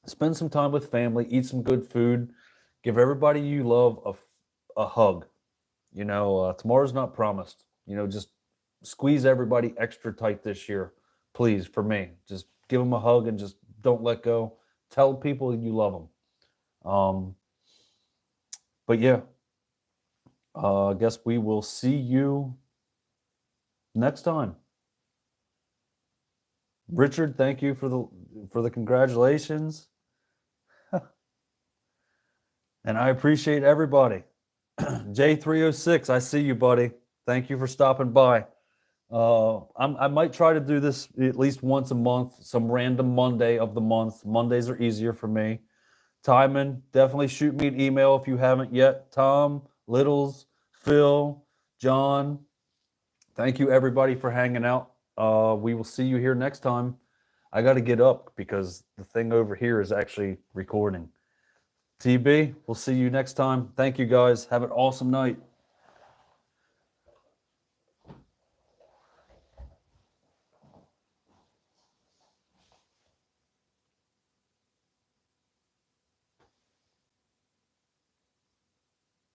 Spend some time with family, eat some good food, give everybody you love a hug. Tomorrow's not promised. Just squeeze everybody extra tight this year, please, for me. Just give them a hug and just don't let go. Tell people you love them. But yeah, I guess we will see you next time. Richard, thank you for the congratulations. And I appreciate everybody. J306, I see you, buddy. Thank you for stopping by. I might try to do this at least once a month, some random Monday of the month. Mondays are easier for me. Timon, definitely shoot me an email if you haven't yet. Tom, Littles, Phil, John, thank you everybody for hanging out. We will see you here next time. I got to get up because the thing over here is actually recording. TB, we'll see you next time. Thank you guys. Have an awesome night.